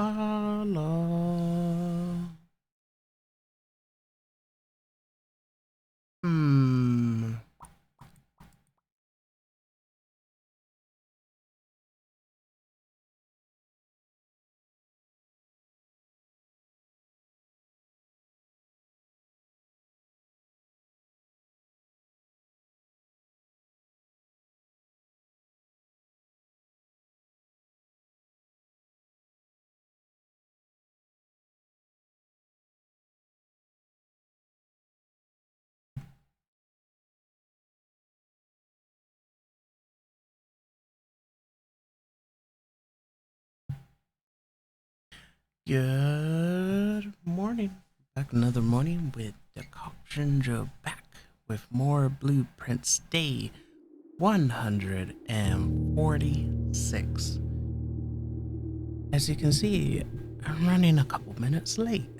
Allo. Hmm. Good morning. Back another morning with Decoction Joe back with more blueprints. Day 146. As you can see, I'm running a couple minutes late.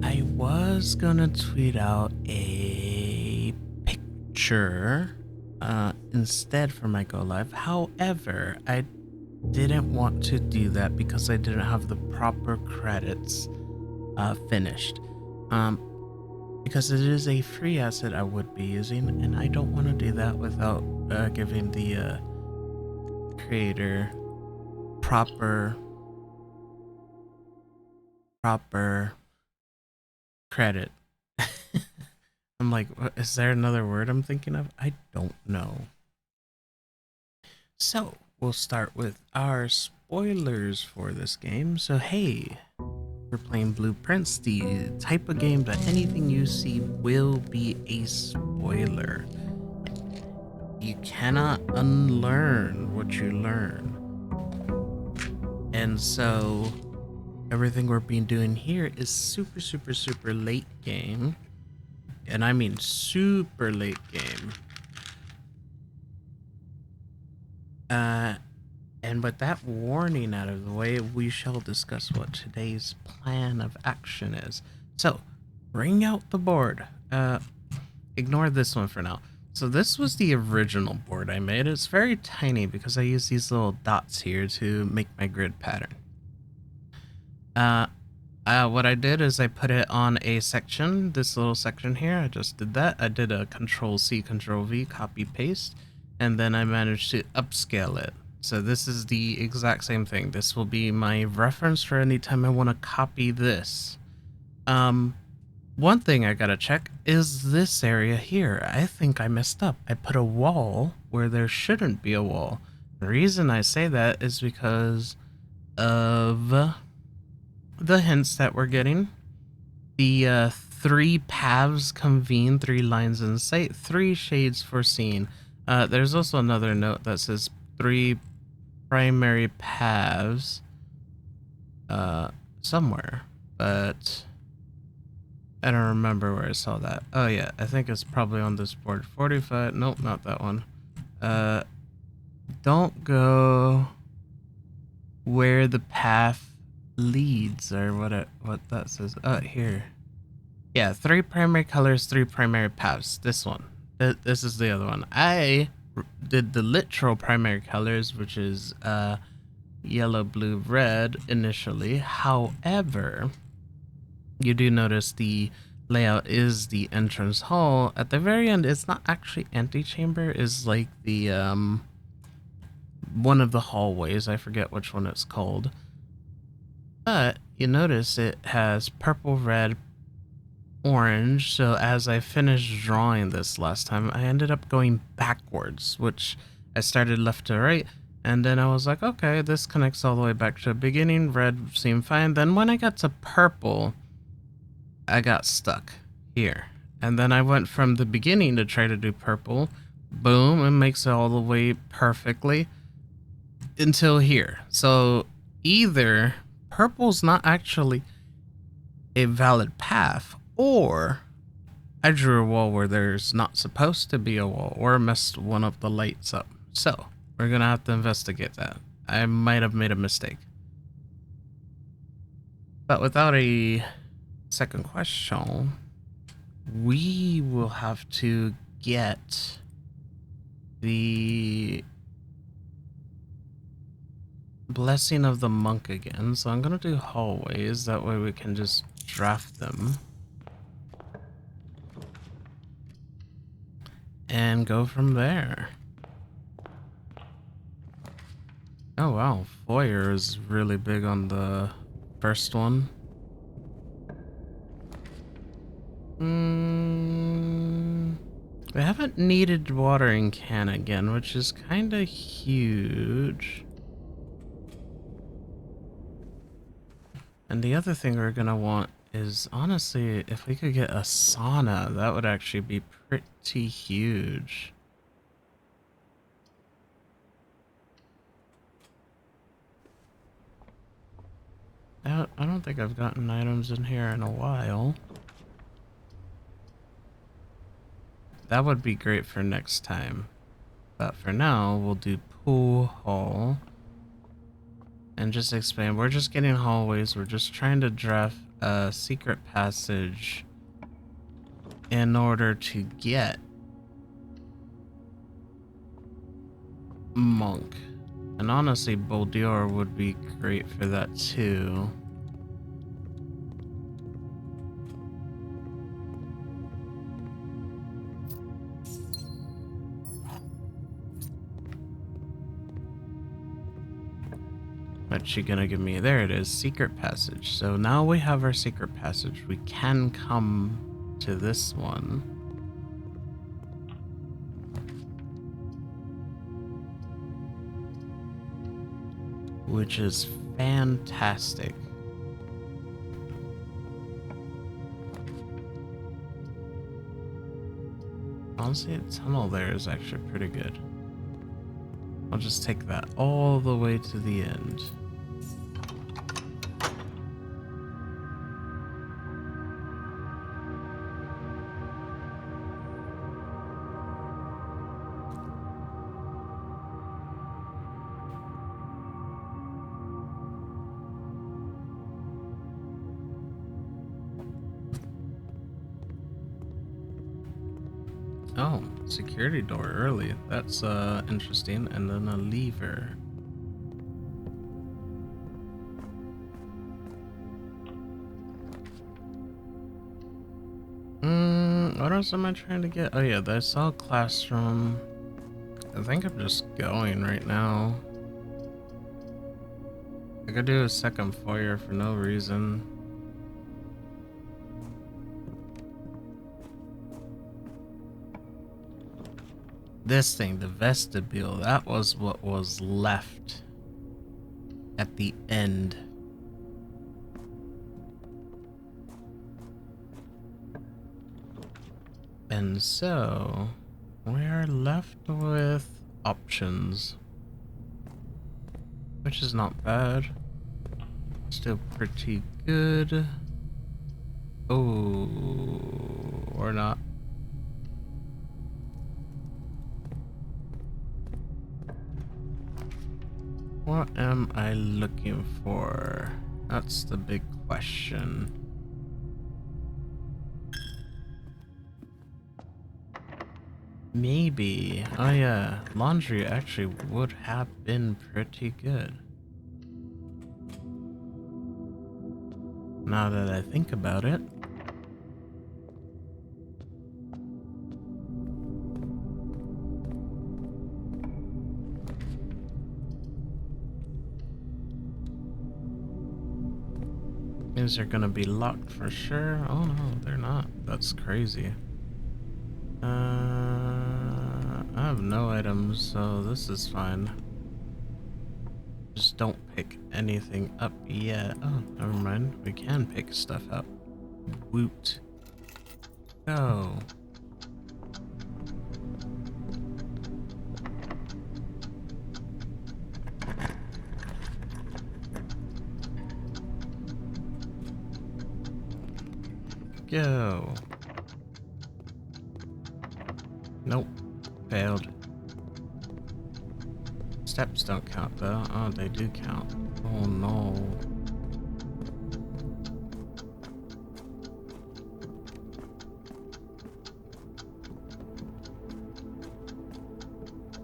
I was gonna tweet out a picture instead for my go live. However, I didn't want to do that because I didn't have the proper credits finished. Because it is a free asset I would be using, and I don't want to do that without giving the creator proper credit. I'm like, is there another word I'm thinking of? I don't know. So we'll start with our spoilers for this game. So hey, we're playing Blueprints, the type of game that anything you see will be a spoiler. You cannot unlearn what you learn. And so everything we're being doing here is super late game. And I mean super late game. And with that warning out of the way, we shall discuss what today's plan of action is. So, bring out the board. Ignore this one for now. So this was the original board I made. It's very tiny because I use these little dots here to make my grid pattern. What I did is I put it on a section, this little section here. I just did that. I did a Control-C, Control-V, copy-paste, and then I managed to upscale it. So this is the exact same thing. This will be my reference for any time I want to copy this. One thing I gotta check is this area here. I think I messed up. I put a wall where there shouldn't be a wall. The reason I say that is because of the hints that we're getting. The 3 paths convene, 3 lines in sight, 3 shades foreseen. There's also another note that says 3 primary paths somewhere, but I don't remember where I saw that. Oh yeah, I think it's probably on this board. 45, nope, not that one. Don't go where the path leads, or what that says. Here. Yeah, 3 primary colors, 3 primary paths. This one. This is the other one. I did the literal primary colors, which is yellow, blue, red initially. However, you do notice the layout is the entrance hall. At the very end, it's not actually antechamber, it's like the one of the hallways. I forget which one it's called. But you notice it has purple, red, orange. So as I finished drawing this last time, I ended up going backwards, which I started left to right. And then I was like, okay, this connects all the way back to the beginning. Red seemed fine. Then when I got to purple, I got stuck here. And then I went from the beginning to try to do purple. Boom, it makes it all the way perfectly until here. So either purple's not actually a valid path, or I drew a wall where there's not supposed to be a wall, or messed one of the lights up. So we're gonna have to investigate that. I might have made a mistake. But without a second question, we will have to get the Blessing of the Monk again. So I'm gonna do hallways. That way we can just draft them. And go from there. Oh wow, foyer is really big on the first one. We haven't needed watering can again, which is kind of huge. And the other thing we're gonna want is, honestly, if we could get a sauna, that would actually be pretty huge. I don't think I've gotten items in here in a while. That would be great for next time. But for now, we'll do pool hall. And just explain, we're just getting hallways. We're just trying to draft a secret passage in order to get Monk. And honestly, Boldior would be great for that too. What's she gonna give me? There it is, secret passage. So now we have our secret passage. We can come to this one. Which is fantastic. Honestly, the tunnel there is actually pretty good. I'll just take that all the way to the end. Oh, security door early. That's interesting. And then a lever. What else am I trying to get? Oh yeah, I saw a classroom. I think I'm just going right now. I could do a second foyer for no reason. This thing, the vestibule, that was what was left at the end. And so, we are left with options. Which is not bad. Still pretty good. Oh, or not. What am I looking for? That's the big question. Maybe. Oh yeah, laundry actually would have been pretty good. Now that I think about it. These are gonna be locked for sure. Oh no, they're not. That's crazy. I have no items, so this is fine. Just don't pick anything up yet. Oh, never mind. We can pick stuff up. Woot. Go. Go. Nope. Failed. Steps don't count though. Oh, they do count. Oh no.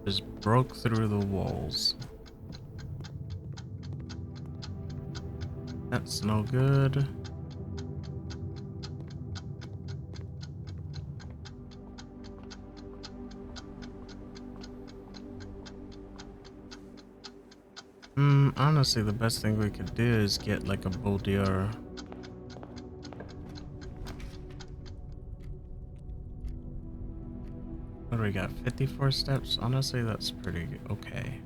Just broke through the walls. That's no good. Honestly, the best thing we could do is get like a boudoir. What do we got? 54 steps? Honestly, that's pretty okay.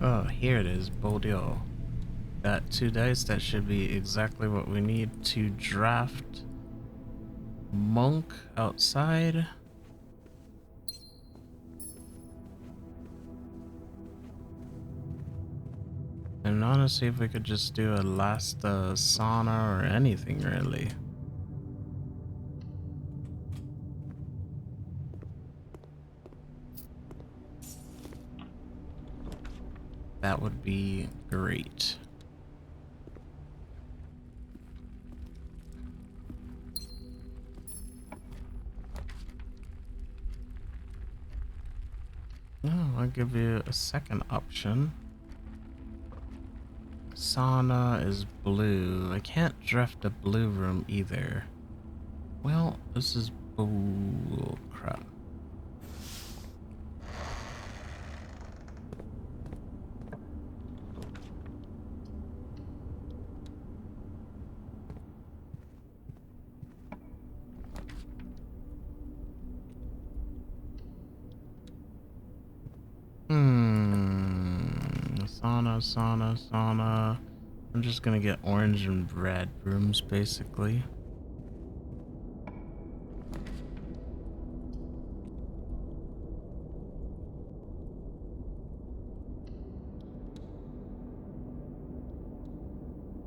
Oh, here it is, boudoir. Got 2 dice. That should be exactly what we need to draft monk outside. And honestly, if we could just do a last sauna or anything really. That would be great. Oh, I'll give you a second option. Sauna is blue. I can't draft a blue room either. Well, this is bull crap. Sauna. I'm just gonna get orange and red rooms basically.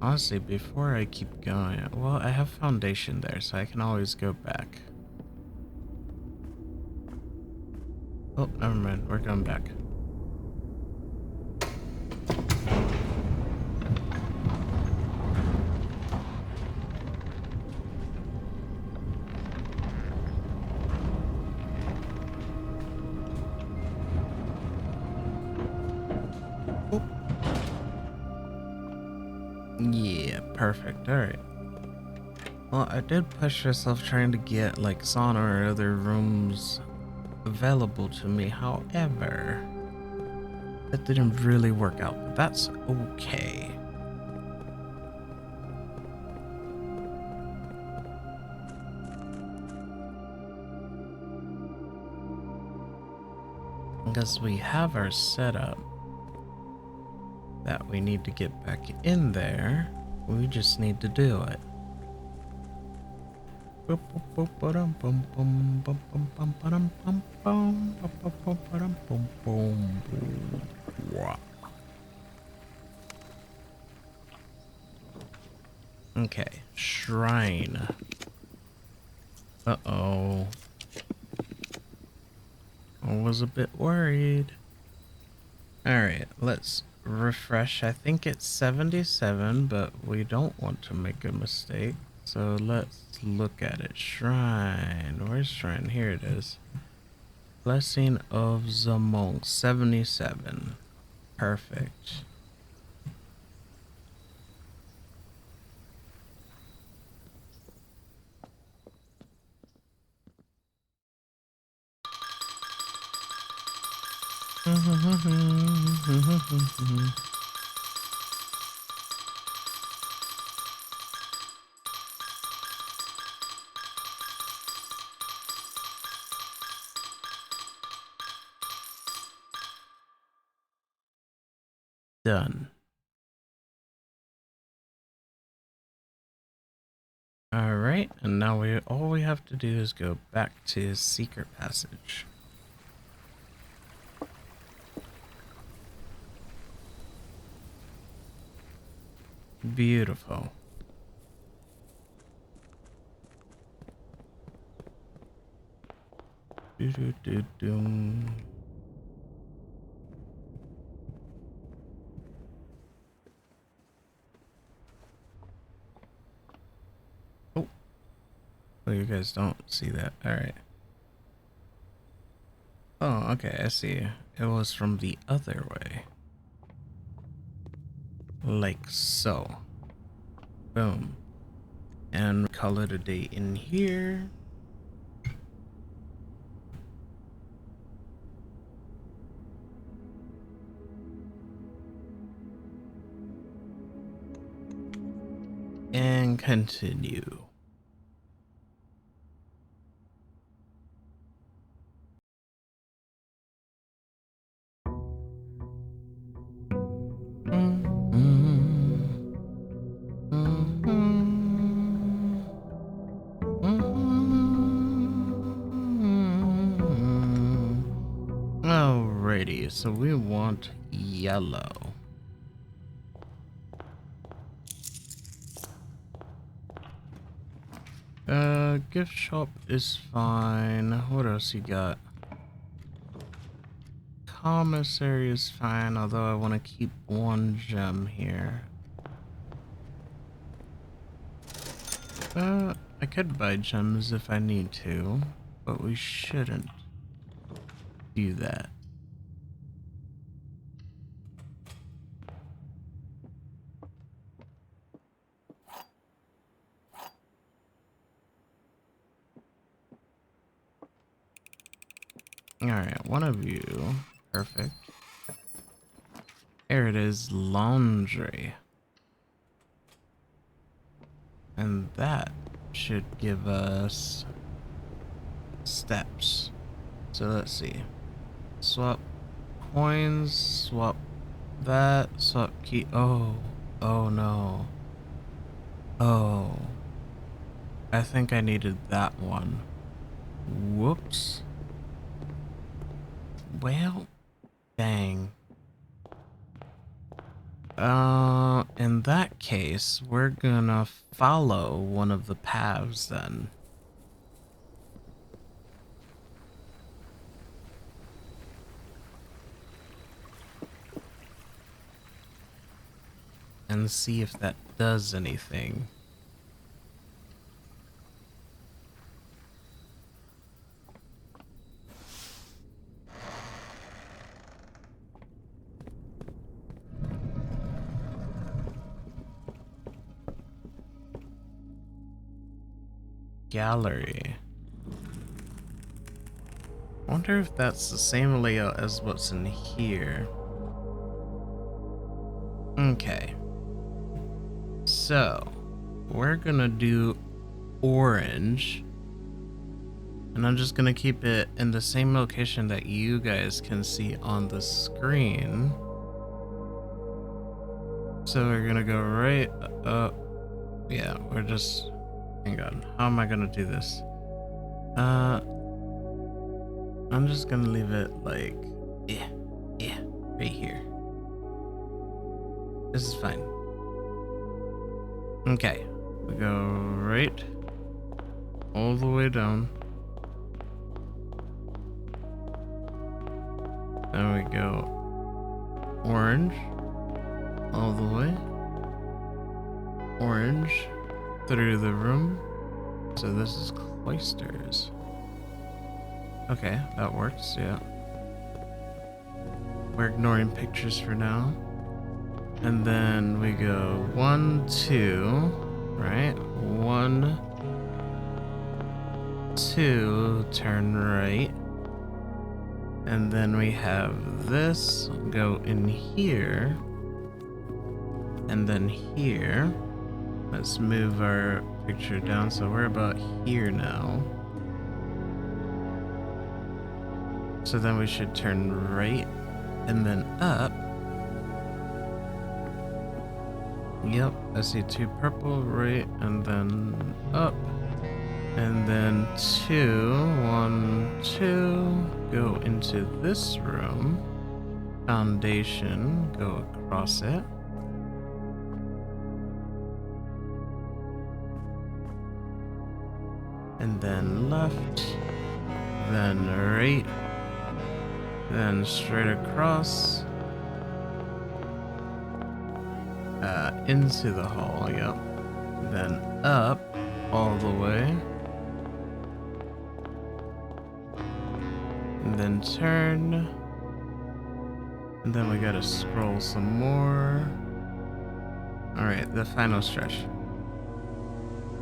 Honestly, before I keep going, well, I have foundation there, so I can always go back. Oh, never mind. We're going back. Oh. Yeah, perfect. All right. Well, I did push myself trying to get like sauna or other rooms available to me. However, that didn't really work out, but that's okay. Because we have our setup that we need to get back in there. We just need to do it. Okay, shrine. Uh-oh. I was a bit worried. Alright, let's refresh. I think it's 77, but we don't want to make a mistake. So let's look at it. Shrine. Where's shrine? Here it is. Blessing of the Monk. 77. Perfect. Done. Alright, and now all we have to do is go back to Secret Passage. Beautiful. Do. Oh, you guys don't see that. All right. Oh, okay, I see. It was from the other way. Like so. Boom. And call it a day in here. And continue. Alrighty, so we want yellow. Gift shop is fine. What else you got? Commissary is fine, although I want to keep one gem here. I could buy gems if I need to, but we shouldn't do that. Alright, one of you. Perfect. There it is, laundry. And that should give us steps. So let's see. Swap coins, swap that, swap key. Oh no. Oh. I think I needed that one. Whoops. Well, dang. In that case, we're gonna follow one of the paths then. And see if that does anything. Gallery. Wonder if that's the same layout as what's in here. Okay. So, we're gonna do orange. And I'm just gonna keep it in the same location that you guys can see on the screen. So we're gonna go right up. Yeah, we're just... Hang on. How am I gonna do this? I'm just gonna leave it like... Yeah, right here. This is fine. Okay. We go right all the way down. Then we go orange all the way. Orange through the room. So this is cloisters. Okay, that works, yeah. We're ignoring pictures for now. And then we go 1, 2, right? 1, 2, turn right. And then we have this go in here. And then here. Let's move our picture down so we're about here now. So then we should turn right and then up. Yep, I see 2 purple, right, and then up. And then 2, 1, 2, go into this room. Foundation, go across it. And then left, then right, then straight across, into the hall, yep. Then up all the way. and then turn. And then we gotta scroll some more. Alright, the final stretch.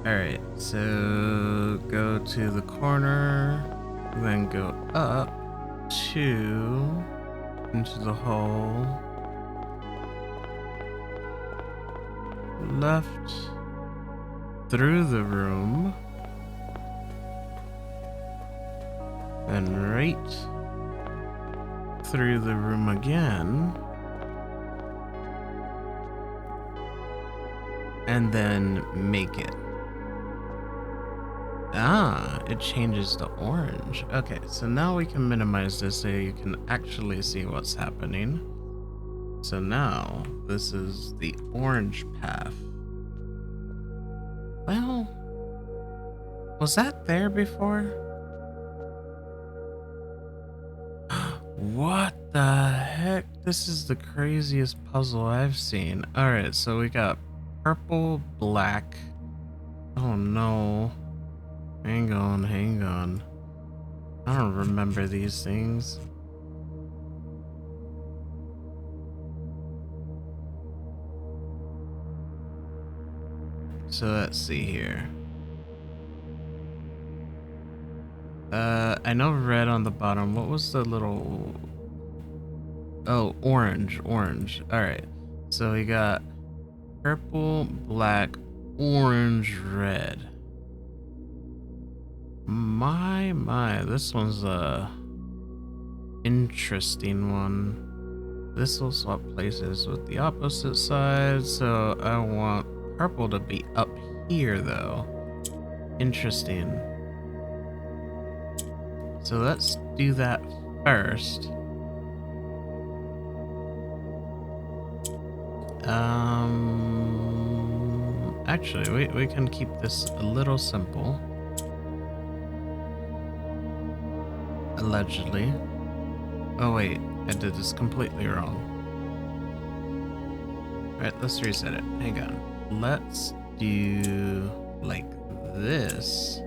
Alright, so go to the corner, then go up 2 into the hole, left through the room, then right through the room again, and then make it. Ah, it changes to orange. Okay, so now we can minimize this so you can actually see what's happening. So now, this is the orange path. Well, was that there before? What the heck? This is the craziest puzzle I've seen. Alright, so we got purple, black. Oh no. Hang on, hang on. I don't remember these things. So let's see here. I know red on the bottom. What was the little... Oh, orange, orange. Alright. So we got purple, black, orange, red. My, this one's a interesting one. This will swap places with the opposite side, so I want purple to be up here though. Interesting. So let's do that first. Actually, we can keep this a little simple. Allegedly. Oh wait, I did this completely wrong. Alright, let's reset it. Hang on. Let's do like this.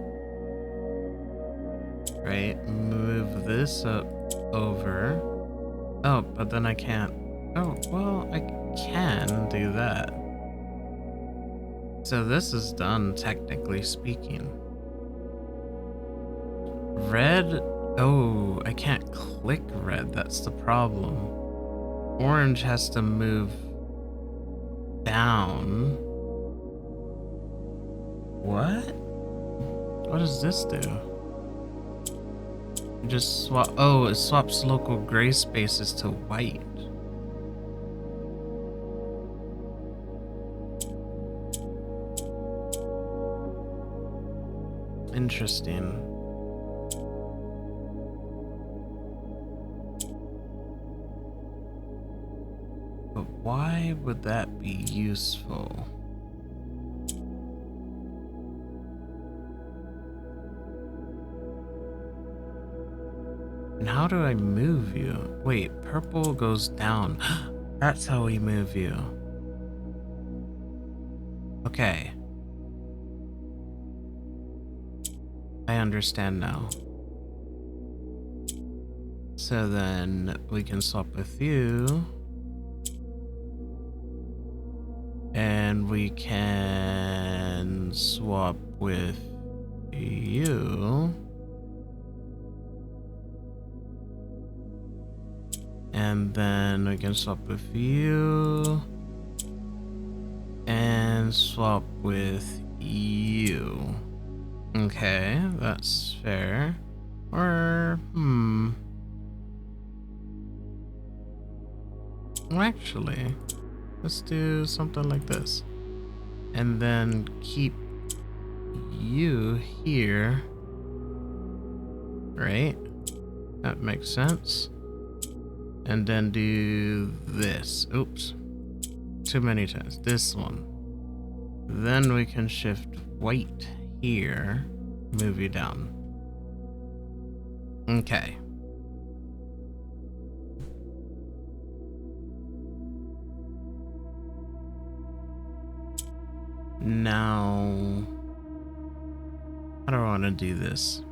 Right, move this up over. Oh, but then I can't. Oh, well, I can do that. So this is done, technically speaking. Red. Oh, I can't click red. That's the problem. Orange has to move down. What? What does this do? Just swap. Oh, it swaps local gray spaces to white. Interesting. But why would that be useful? And how do I move you? Wait, purple goes down. That's how we move you. Okay. I understand now. So then we can swap with you. And we can swap with you. And then we can swap with you. And swap with you. Okay, that's fair. Or, well, actually, let's do something like this. And then keep you here. Right? That makes sense. And then do this. Oops. Too many times. This one. Then we can shift white here. Move you down. Okay. Now, how do I want to do this?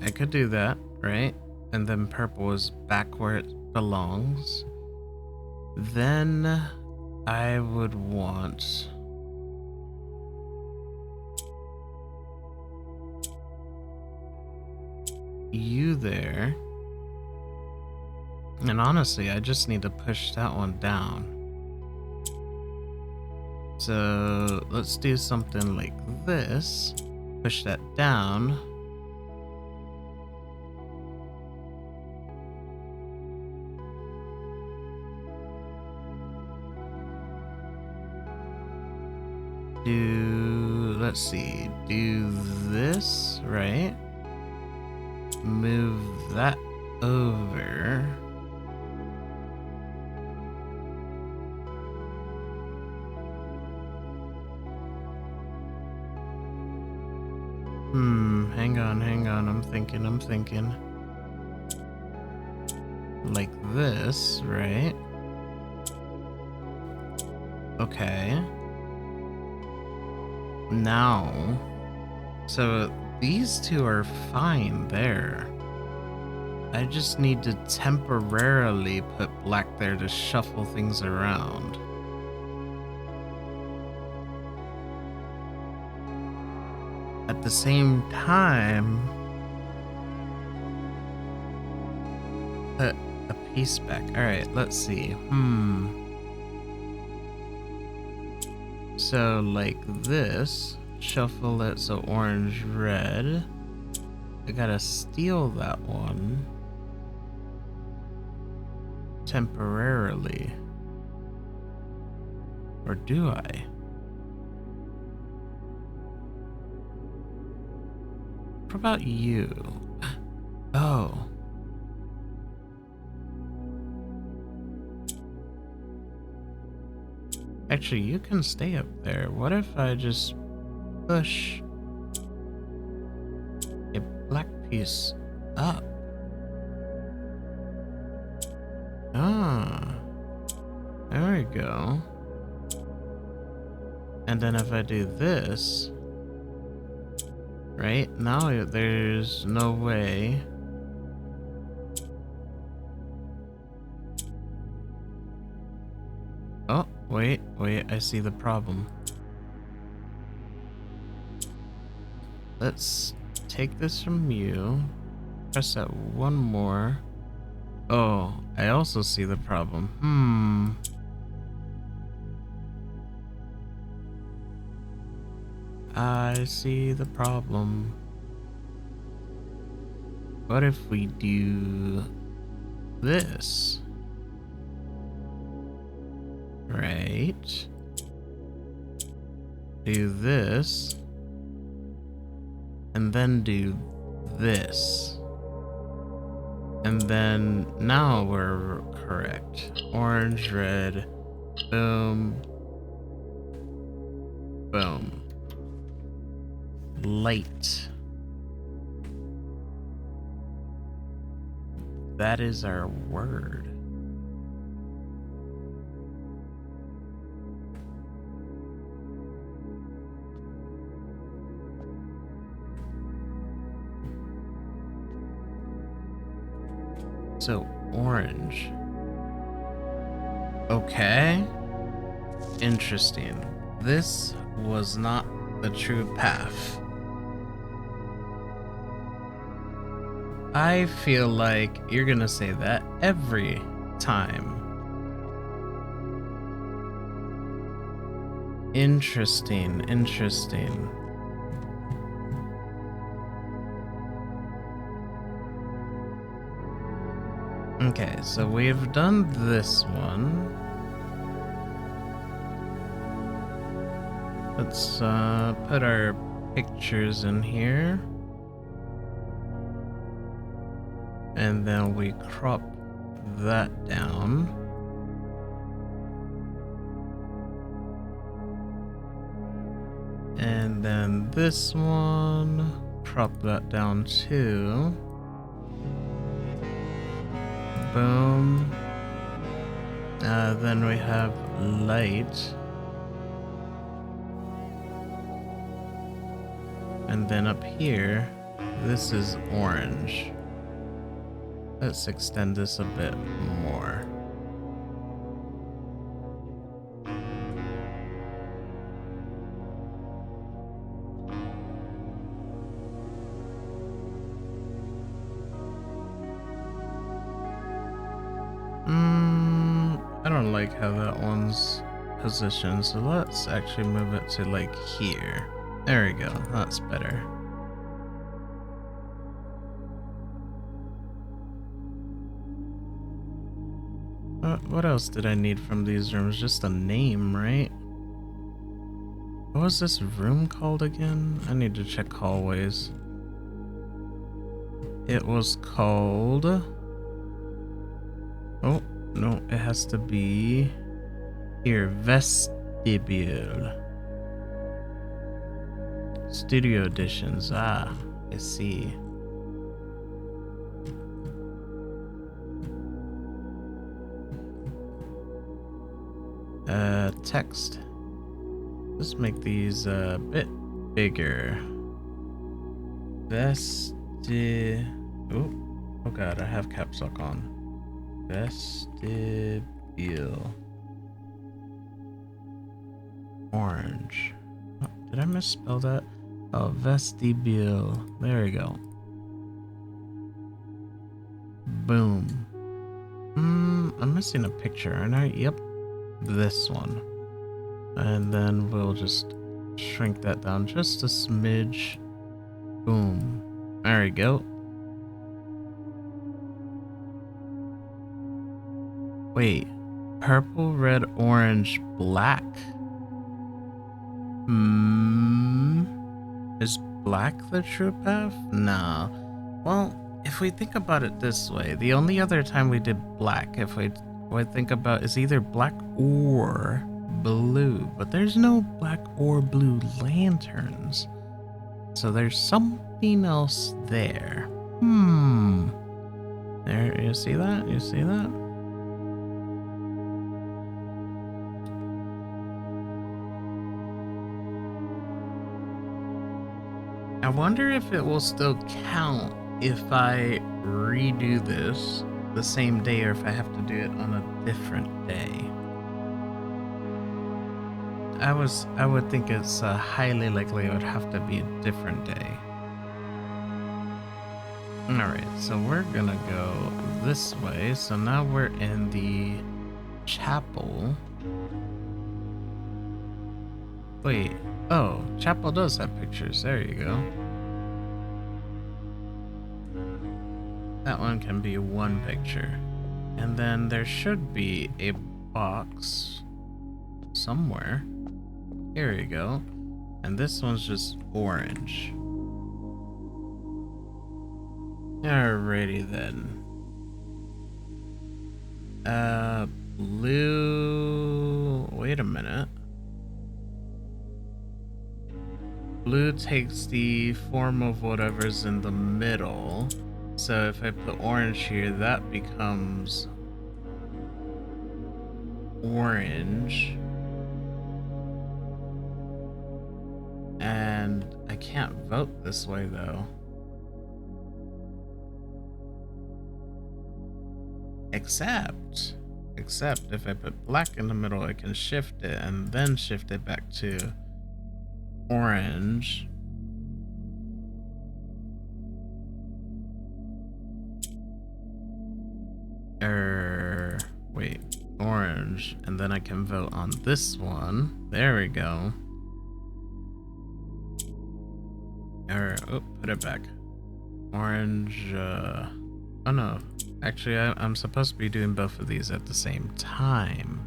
I could do that, right? And then purple is back where it belongs. Then I would want you there. And honestly, I just need to push that one down. So let's do something like this. Push that down. Let's see, do this, right? Move that over. Hang on, I'm thinking. Like this, right? Okay. Now, so these two are fine there. I just need to temporarily put black there to shuffle things around. At the same time, put a piece back. All right, let's see. So like this, shuffle it so orange, red. I gotta steal that one temporarily. Or do I? What about you? Oh. Actually, you can stay up there. What if I just push a black piece up? Ah. There we go. And then if I do this, right? Now there's no way. Oh, wait, I see the problem. Let's take this from you. Press that one more. Oh, I also see the problem. I see the problem. What if we do this? Right. Do this. And then do this. And then now we're correct. Orange, red, boom, boom. Light. That is our word. So, orange. Okay. Interesting. This was not the true path. I feel like you're gonna say that every time. Interesting. Okay, so we've done this one. Let's put our pictures in here. And then we crop that down. And then this one, crop that down too. Boom. Then we have light. And then up here, this is orange. Let's extend this a bit more. I don't like how that one's positioned, so let's actually move it to like here. There we go, that's better. What else did I need from these rooms? Just a name, right? What was this room called again? I need to check hallways. It was called... Oh, no, it has to be... Here, vestibule. Studio editions. Ah, I see. Text. Let's make these a bit bigger. Oh god, I have caps lock on. Vestibule. Orange. Oh, did I misspell that? Oh, vestibule. There we go. Boom. I'm missing a picture, aren't I? Yep. This one. And then we'll just shrink that down just a smidge. Boom. There we go. Wait. Purple, red, orange, black. Is black the true path? Nah. Well, if we think about it this way, the only other time we did black, if we think about, is either black or blue, but there's no black or blue lanterns. So there's something else there. There, you see that? You see that? I wonder if it will still count if I redo this the same day or if I have to do it on a different day. I would think it's highly likely it would have to be a different day. Alright, so we're gonna go this way. So now we're in the chapel. Wait, oh, chapel does have pictures. There you go. That one can be one picture. And then there should be a box somewhere. Here we go. And this one's just orange. Alrighty then. Blue... Wait a minute. Blue takes the form of whatever's in the middle. So if I put orange here, that becomes orange. And I can't vote this way though. Except if I put black in the middle, I can shift it and then shift it back to orange. Wait, orange, and then I can vote on this one. There we go. Oh, put it back. Orange, oh no. Actually, I'm supposed to be doing both of these at the same time.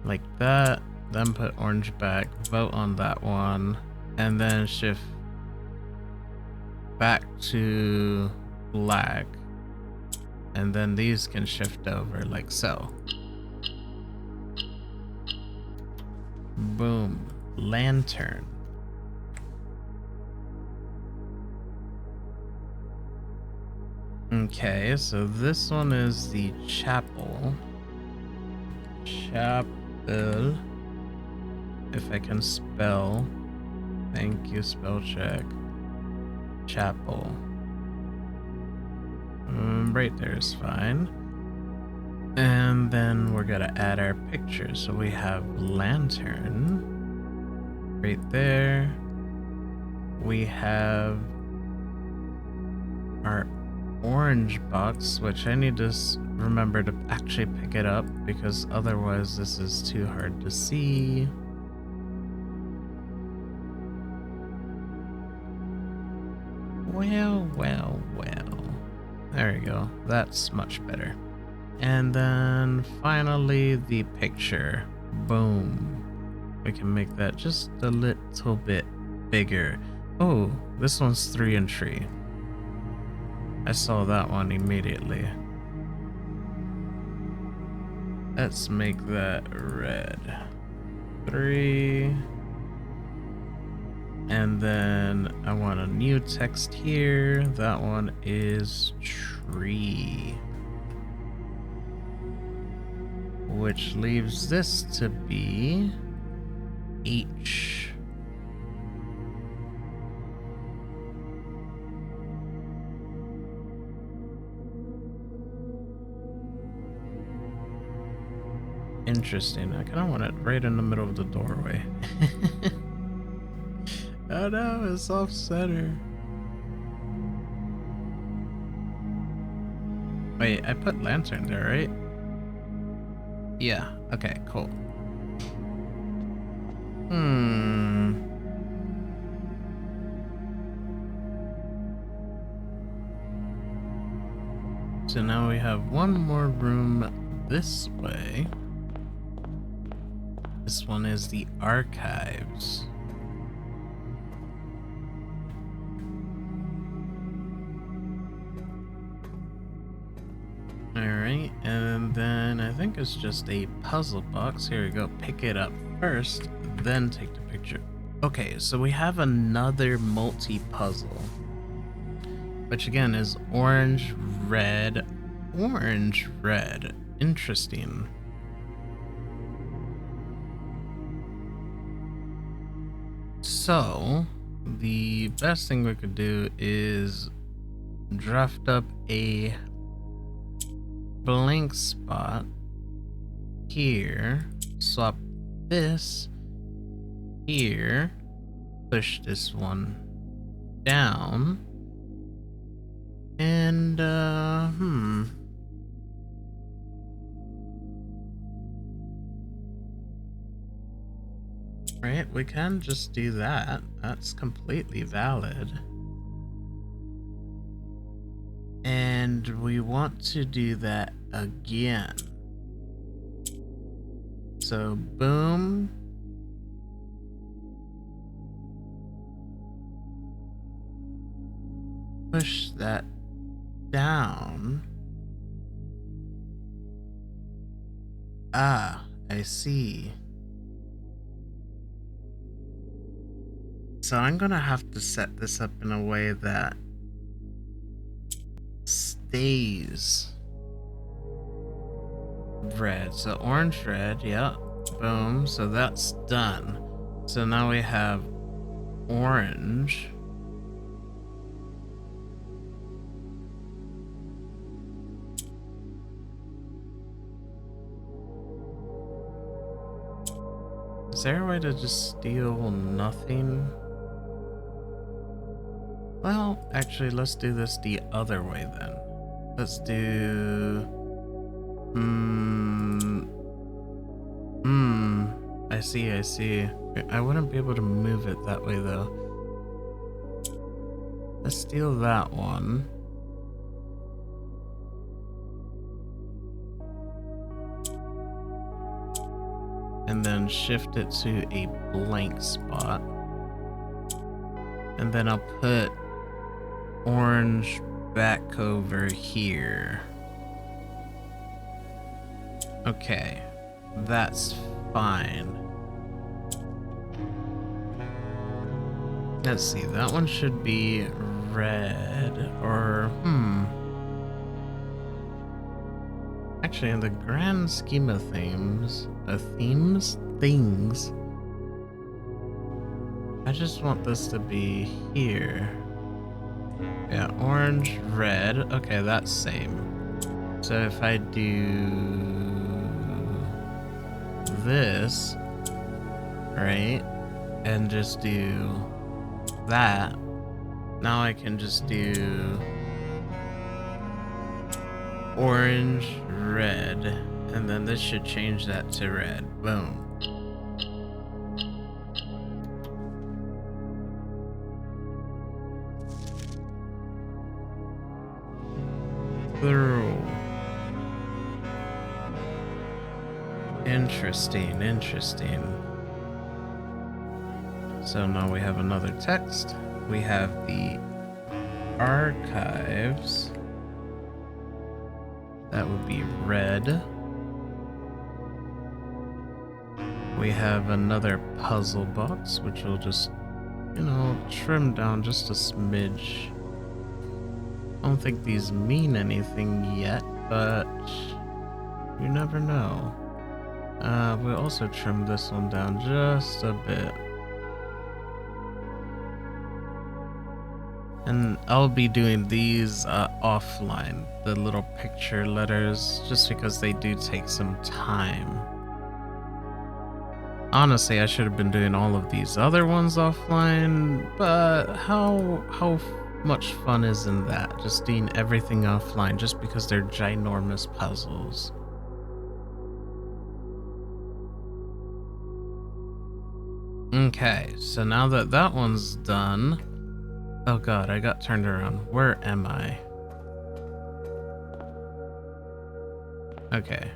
Like that, then put orange back, vote on that one, and then shift back to black. And then these can shift over like so. Boom. Lantern. Okay, so this one is the chapel. Chapel. If I can spell. Thank you, spell check. chapel. Right there is fine. And then we're gonna add our picture. So we have lantern right there. We have our orange box, which I need to remember to actually pick it up because otherwise this is too hard to see. Well. There we go. That's much better. And then finally the picture. Boom. We can make that just a little bit bigger. Oh, this one's 3 and 3. I saw that one immediately. Let's make that red. 3. And then I want a new text here. That one is tree. Which leaves this to be H. Interesting. I kind of want it right in the middle of the doorway. Oh no, it's off center. Wait, I put lantern there, right? Yeah, okay, cool. So now we have one more room this way. This one is the archives. Alright, and then I think it's just a puzzle box. Here we go. Pick it up first, then take the picture. Okay, so we have another multi-puzzle, which again is orange, red, orange, red. Interesting. So, the best thing we could do is draft up a blank spot here, swap this here, push this one down, and right, we can just do that. That's completely valid. And we want to do that again. So boom. Push that down. Ah, I see. So I'm gonna have to set this up in a way that stays red. So orange, red, yeah. Boom. So that's done. So now we have orange. Is there a way to just steal nothing? Well, actually, let's do this the other way then. Let's do... I see. I wouldn't be able to move it that way though. Let's steal that one. And then shift it to a blank spot. And then I'll put orange back over here. Okay, that's fine. Let's see, that one should be red, or actually, in the grand scheme of things, I just want this to be here. Yeah, orange, red. Okay, that's same. So if I do this, right, and just do that, now I can just do orange, red, and then this should change that to red. Boom. Through. Interesting, interesting. So now we have another text. We have the archives. That would be red. We have another puzzle box, which will just, you know, trim down just a smidge. I don't think these mean anything yet, but you never know. We'll also trim this one down just a bit. And I'll be doing these offline, the little picture letters, just because they do take some time. Honestly, I should have been doing all of these other ones offline, but how much fun is in that? Just doing everything offline just because they're ginormous puzzles. Okay, so now that that one's done... Oh god, I got turned around. Where am I? Okay.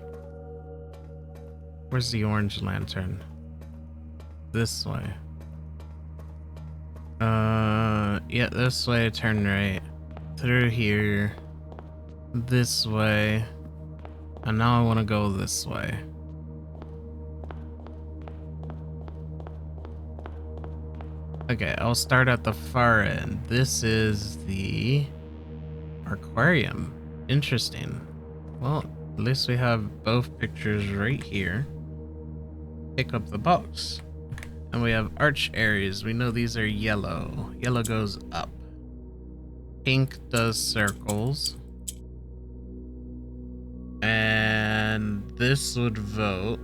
Where's the orange lantern? This way. Yeah, this way, turn right. Through here. This way. And now I want to go this way. Okay, I'll start at the far end. This is the aquarium. Interesting. Well, at least we have both pictures right here. Pick up the box. And we have arch areas. We know these are yellow. Yellow goes up. Pink does circles. And this would vote.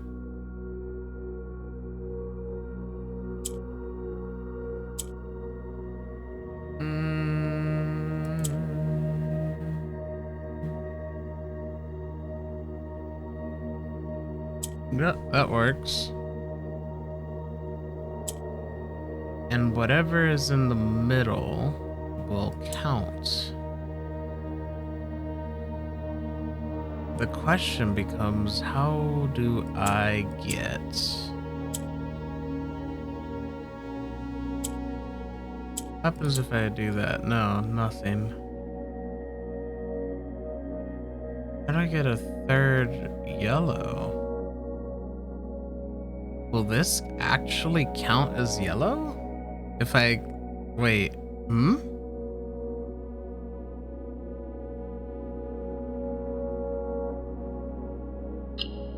Yep, that works. And whatever is in the middle will count. The question becomes, how do I get... What happens if I do that? No, nothing. How do I get a third yellow? Will this actually count as yellow? If I... Wait.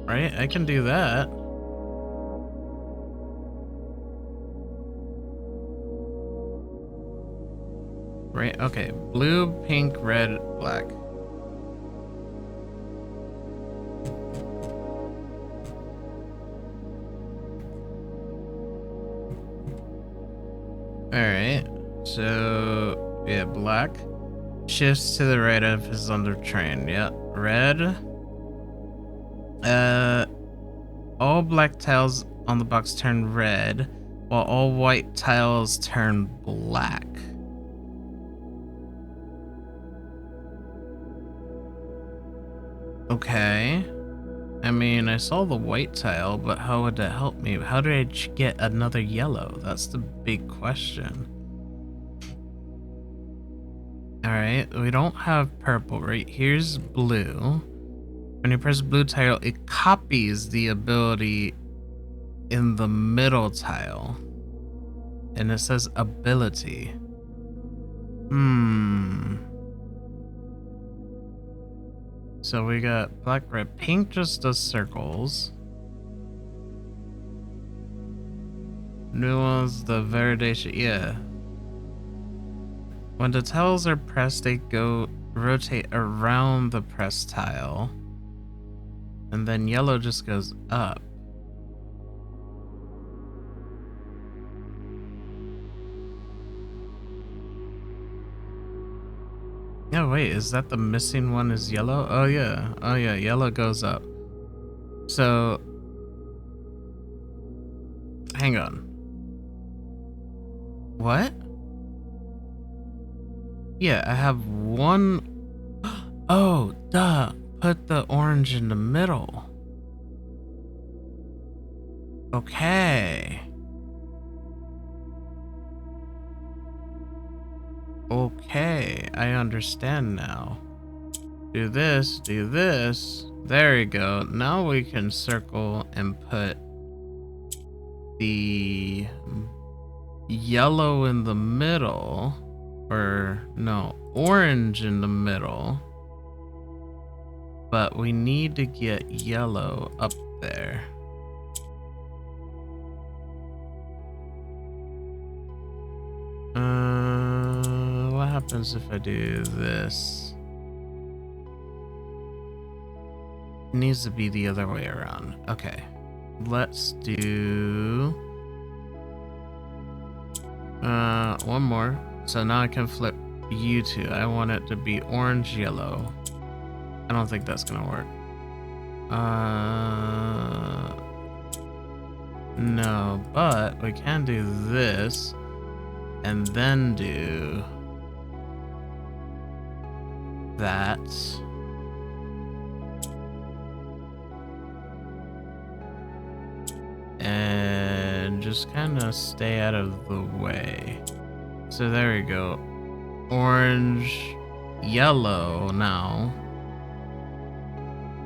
Right? I can do that. Right? Okay. Blue, pink, red, black. Alright. So, yeah, black. Shifts to the right of his under train. Yep. Red. All black tiles on the box turn red, while all white tiles turn black. Okay. I mean, I saw the white tile, but how would that help me? How do I get another yellow? That's the big question. Alright, we don't have purple, right? Here's blue. When you press blue tile, it copies the ability in the middle tile. And it says ability. So we got black, red, pink just does circles. New ones, the validation, yeah. When the tiles are pressed, they rotate around the press tile. And then yellow just goes up. Oh wait, is that the missing one is yellow? Oh yeah, yellow goes up. So, hang on. What? Yeah, I have one. Oh, duh. Put the orange in the middle. Okay. Okay, I understand now. Do this, do this. There we go. Now we can circle and put the yellow in the middle. Or, no, orange in the middle. But we need to get yellow up there. What happens if I do this? It needs to be the other way around. Okay. Let's do one more. So now I can flip you two. I want it to be orange yellow. I don't think that's gonna work. No, but we can do this and then do that. And just kind of stay out of the way. So there we go. Orange, yellow now.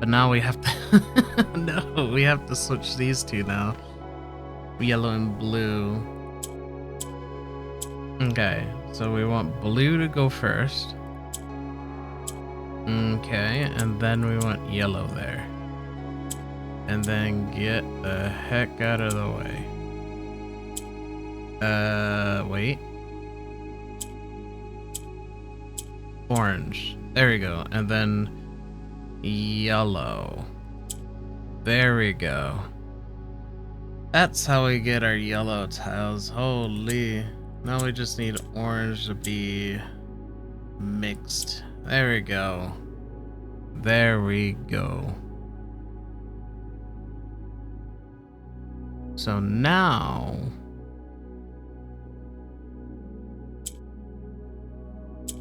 But now we have to... No, we have to switch these two now. Yellow and blue. Okay, so we want blue to go first. Okay, and then we want yellow there. And then get the heck out of the way. Wait. Orange. There we go. And then yellow. There we go. That's how we get our yellow tiles. Holy. Now we just need orange to be mixed. There we go. There we go. So now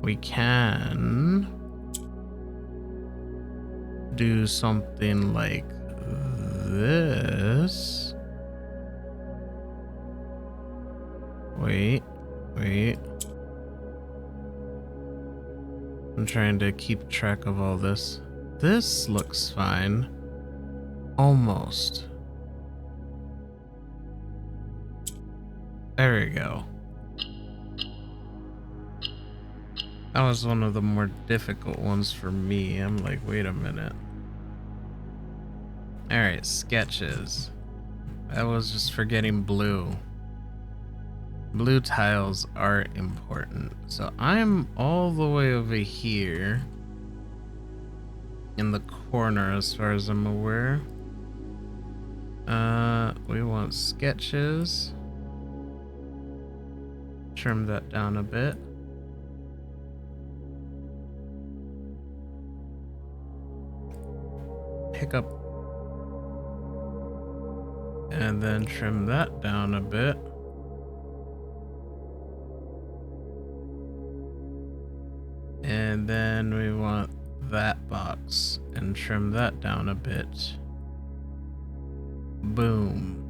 we can do something like this. Wait. I'm trying to keep track of all this. This looks fine. Almost. There we go. That was one of the more difficult ones for me. I'm like, wait a minute. Alright, sketches. I was just forgetting blue. Blue tiles are important. So I'm all the way over here in the corner as far as I'm aware. We want sketches. Trim that down a bit. Pick up and then trim that down a bit. And then we want that box and trim that down a bit. Boom.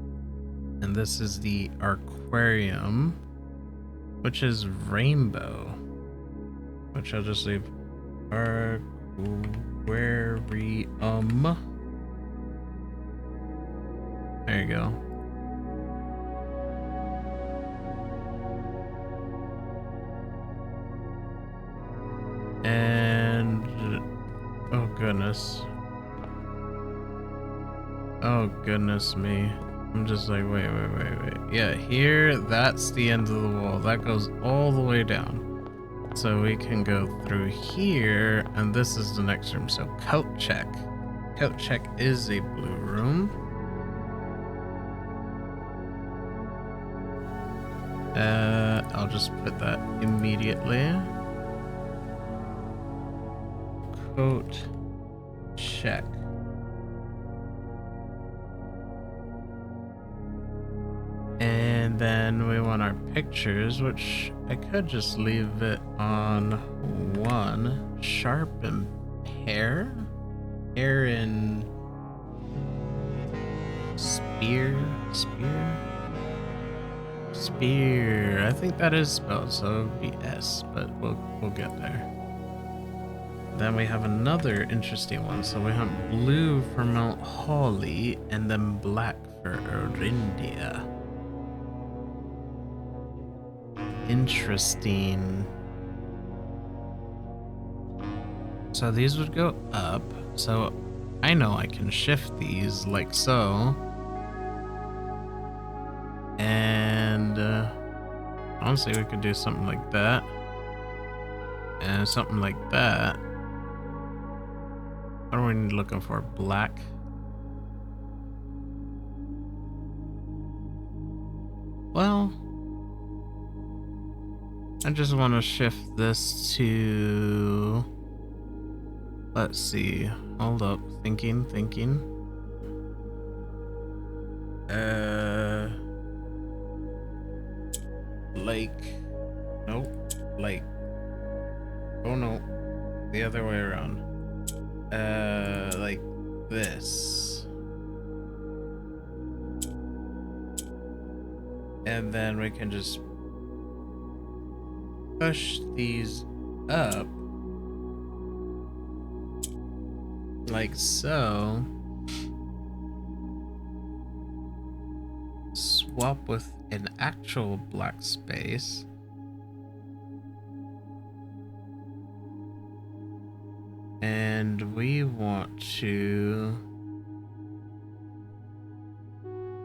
And this is the aquarium, which is rainbow, which I'll just leave aquarium. There you go. And oh goodness. Oh goodness me. I'm just like, wait. Yeah, here, that's the end of the wall. That goes all the way down. So we can go through here, and this is the next room. So coat check. Coat check is a blue room. I'll just put that immediately. Coat check. And then we want our pictures, which I could just leave it on 1. Sharpen pear? Pear and spear? Spear. I think that is spelled, so it would be S, but we'll get there. Then we have another interesting one. So we have blue for Mount Holly and then black for Orindia. Interesting. So these would go up. So I know I can shift these like so. And honestly, we could do something like that. And something like that. What are we looking for? Black. Well, I just want to shift this to, let's see, hold up, thinking. Like, nope, like, oh no, the other way around. Like this. And then we can just push these up like so. Swap with an actual black space. And we want to,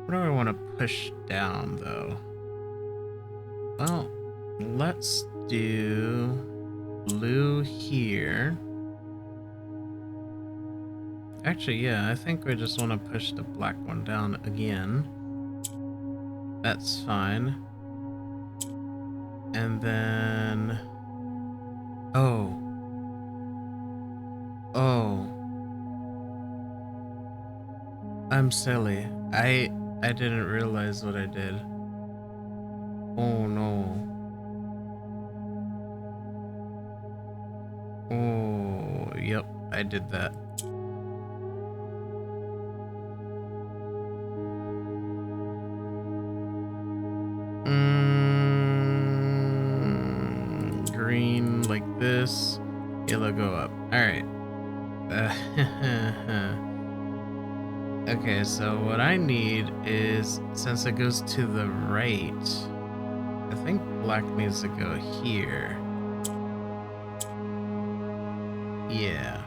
what do I want to push down though? Well, let's do blue here. Actually, yeah, I think we just want to push the black one down again. That's fine. And then, oh, I'm silly. I didn't realize what I did. Oh no. Oh, yep, I did that. Green like this. Yellow go up. Alright. Okay, so what I need is, since it goes to the right, I think black needs to go here. Yeah.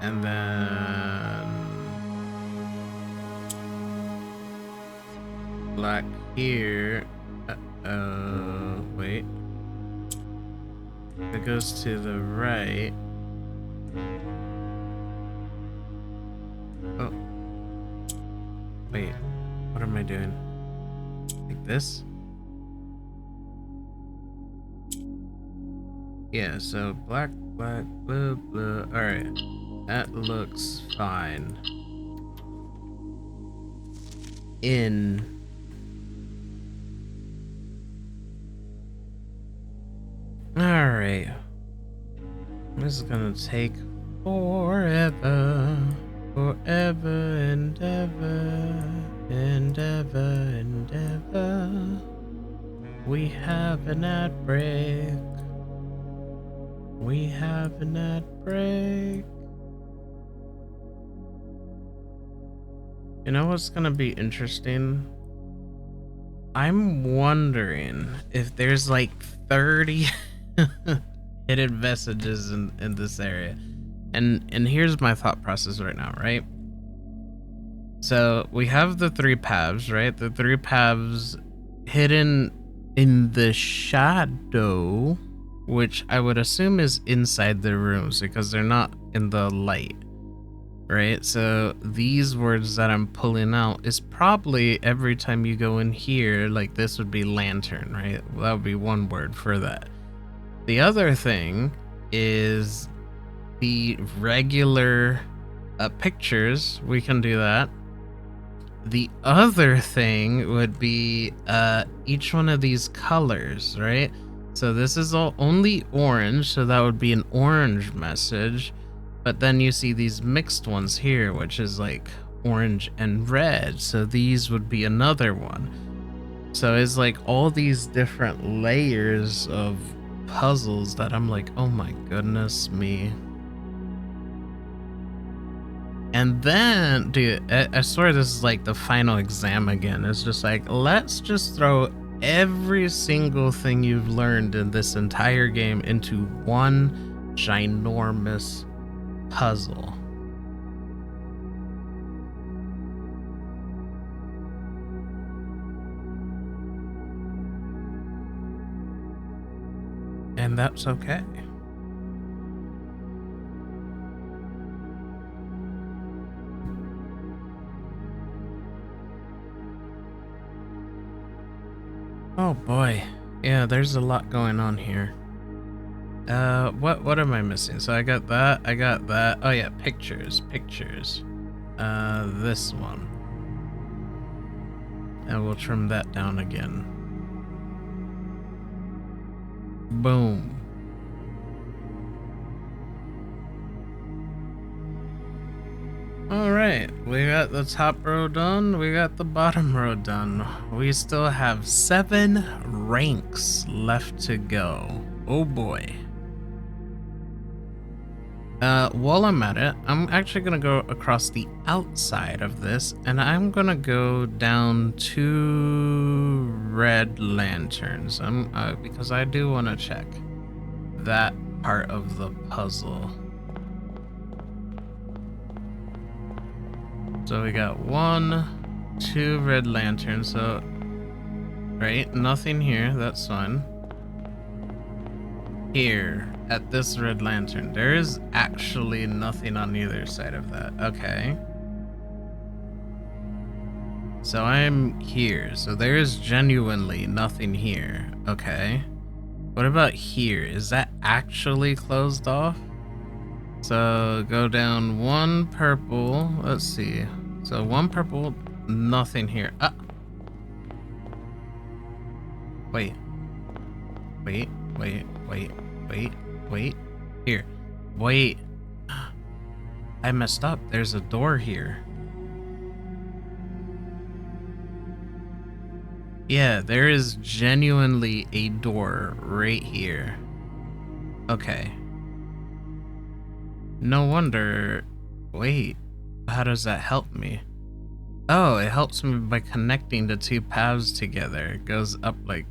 And then black here. Wait. It goes to the right. Oh. Wait. What am I doing? Like this? Yeah, so black, blue, blue. Alright. That looks fine. Alright. This is gonna take forever. Forever and ever. And ever and ever. We have an ad break. We have an ad break. You know what's gonna be interesting? I'm wondering if there's like 30 hidden messages in this area. And here's my thought process right now, right? So we have the 3 paths, right? The 3 paths hidden in the shadow which I would assume is inside the rooms because they're not in the light, right? So these words that I'm pulling out is probably every time you go in here, like this would be lantern, right? That would be one word for that. The other thing is the regular pictures. We can do that. The other thing would be each one of these colors, right? So this is all only orange, so that would be an orange message. But then you see these mixed ones here, which is like orange and red. So these would be another one. So it's like all these different layers of puzzles that I'm like, oh my goodness me. And then, dude, I swear this is like the final exam again. It's just like, let's just throw every single thing you've learned in this entire game into one ginormous puzzle. And that's okay. Oh boy. Yeah, there's a lot going on here. What am I missing? So I got that. Oh yeah, pictures. This one. And we'll trim that down again. Boom. Alright, we got the top row done, we got the bottom row done. We still have 7 ranks left to go. Oh boy. While I'm at it, I'm actually gonna go across the outside of this, and I'm gonna go down 2 red lanterns. Because I do want to check that part of the puzzle. So we got 1, 2 red lanterns. So, right, nothing here. That's fine. Here, at this red lantern, there is actually nothing on either side of that. Okay. So I'm here. So there is genuinely nothing here. Okay. What about here? Is that actually closed off? So go down 1 purple. Let's see. So 1 purple, nothing here. Wait. Here. Wait. I messed up. There's a door here. Yeah, there is genuinely a door right here. Okay. No wonder. Wait, how does that help me? Oh, it helps me by connecting the 2 paths together. It goes up like,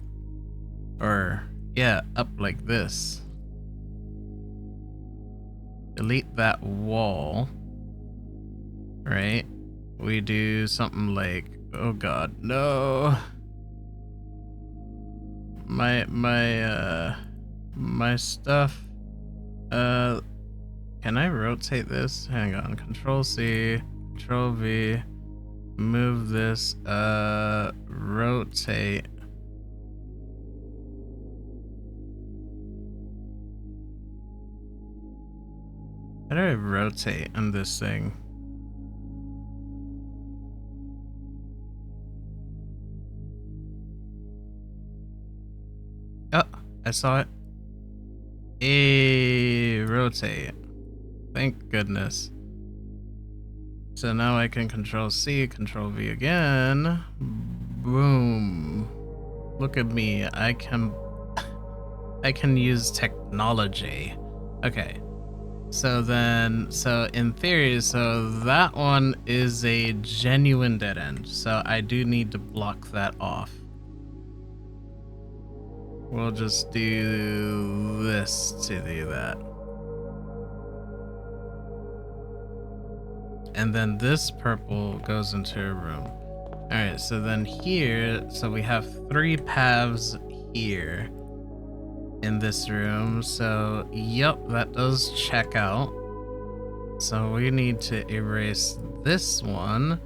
up like this. Delete that wall. Right? We do something like, oh god, no. My stuff. Can I rotate this? Hang on. Control C, Control V. Move this. Rotate. How do I rotate on this thing? Oh, I saw it. Rotate. Thank goodness. So now I can Control C, Control V again. Boom. Look at me. I can use technology. Okay. So in theory, so that one is a genuine dead end. So I do need to block that off. We'll just do this to do that. And then this purple goes into a room. Alright, so then here, so we have 3 paths here. in this room. So, yep, that does check out. So we need to erase this one.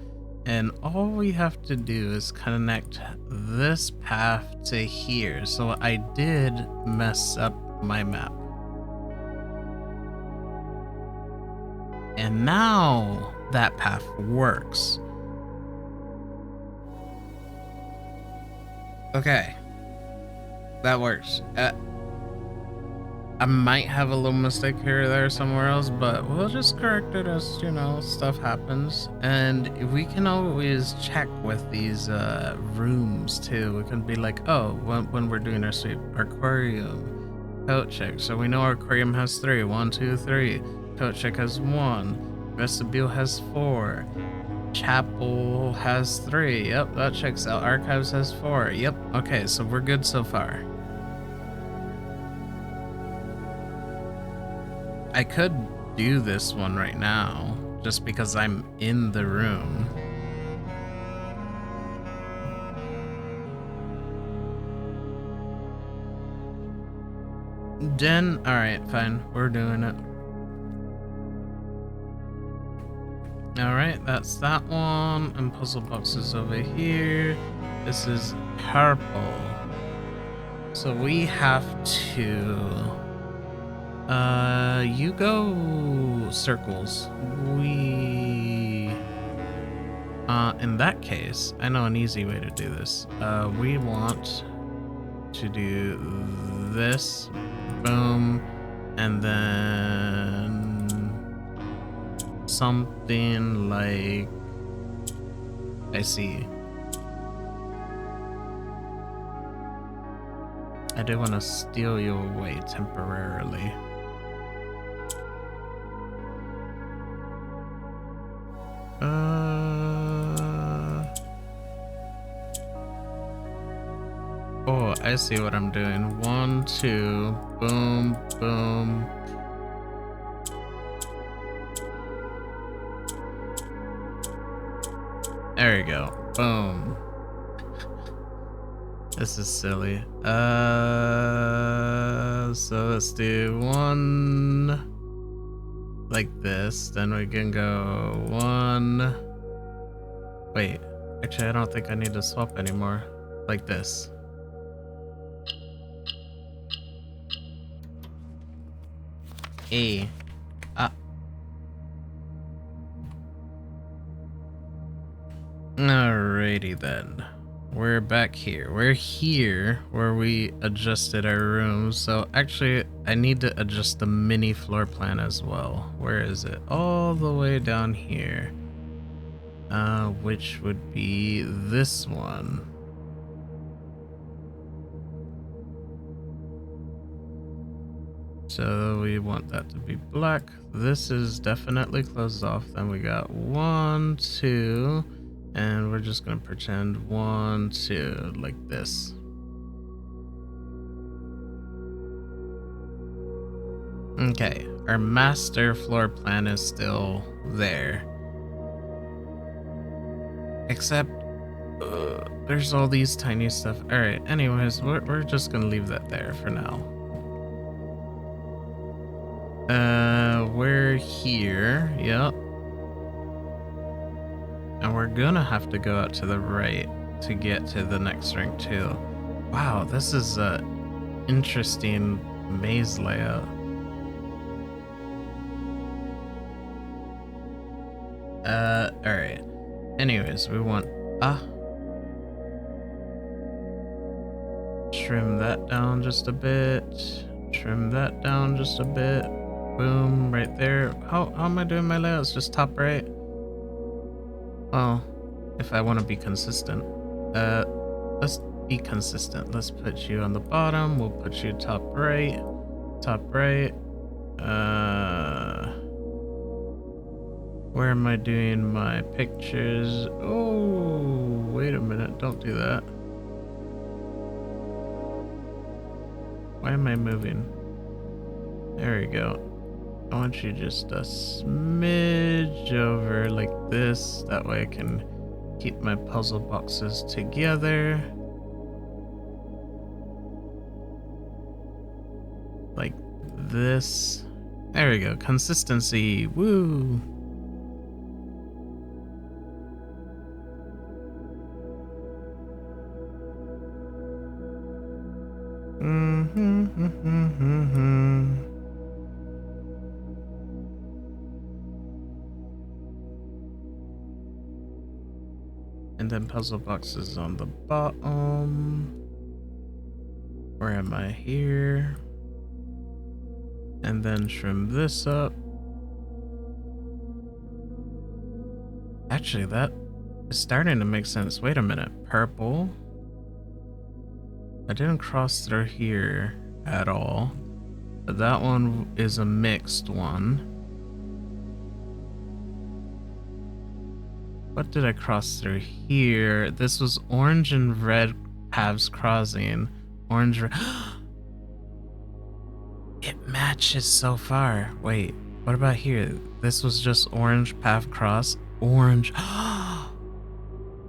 And all we have to do is connect this path to here. So I did mess up my map. And now that path works. Okay. That works. I might have a little mistake here or there somewhere else, but we'll just correct it as, you know, stuff happens. And we can always check with these rooms too. We can be like, oh, when we're doing our sweep, aquarium, coat check. So we know our aquarium has 3. 1, 2, 3. Coat check has 1. Vestibule has 4. Chapel has 3. Yep, that checks out. Archives has 4. Yep. Okay, so we're good so far. I could do this one right now, just because I'm in the room. Alright, fine, we're doing it. Alright, that's that one, and puzzle boxes over here. This is purple. So we have to... you go circles. In that case, I know an easy way to do this. We want to do this, boom, and then something like, I see. I do want to steal you away temporarily. Oh, I see what I'm doing. 1, 2, boom, boom. There you go. Boom. This is silly. So let's do 1 like this, then we can go 1. Wait, actually I don't think I need to swap anymore. Like this. A. Alrighty then. We're back here. We're here where we adjusted our rooms. So actually, I need to adjust the mini floor plan as well. Where is it? All the way down here. Which would be this one. So we want that to be black. This is definitely closed off. Then we got 1, 2. And we're just gonna pretend 1, 2, like this. Okay, our master floor plan is still there. Except, there's all these tiny stuff. Alright, anyways, we're just gonna leave that there for now. We're here, yep. And we're gonna have to go out to the right to get to the next ring too. Wow, this is a interesting maze layout. Alright. Anyways, we want trim that down just a bit. Trim that down just a bit. Boom, right there. How am I doing my layouts? Just top right? Well, if I want to be consistent, let's be consistent. Let's put you on the bottom. We'll put you top right, top right. Where am I doing my pictures? Oh, wait a minute. Don't do that. Why am I moving? There we go. I want you just a smidge over like this. That way I can keep my puzzle boxes together. Like this. There we go. Consistency. Woo. And then puzzle boxes on the bottom. Where am I here? And then trim this up. Actually, that is starting to make sense. Wait a minute. Purple. I didn't cross through here at all. But that one is a mixed one. What did I cross through here? This was orange and red paths crossing. Orange, red. It matches so far. Wait, what about here? This was just orange path cross. Orange.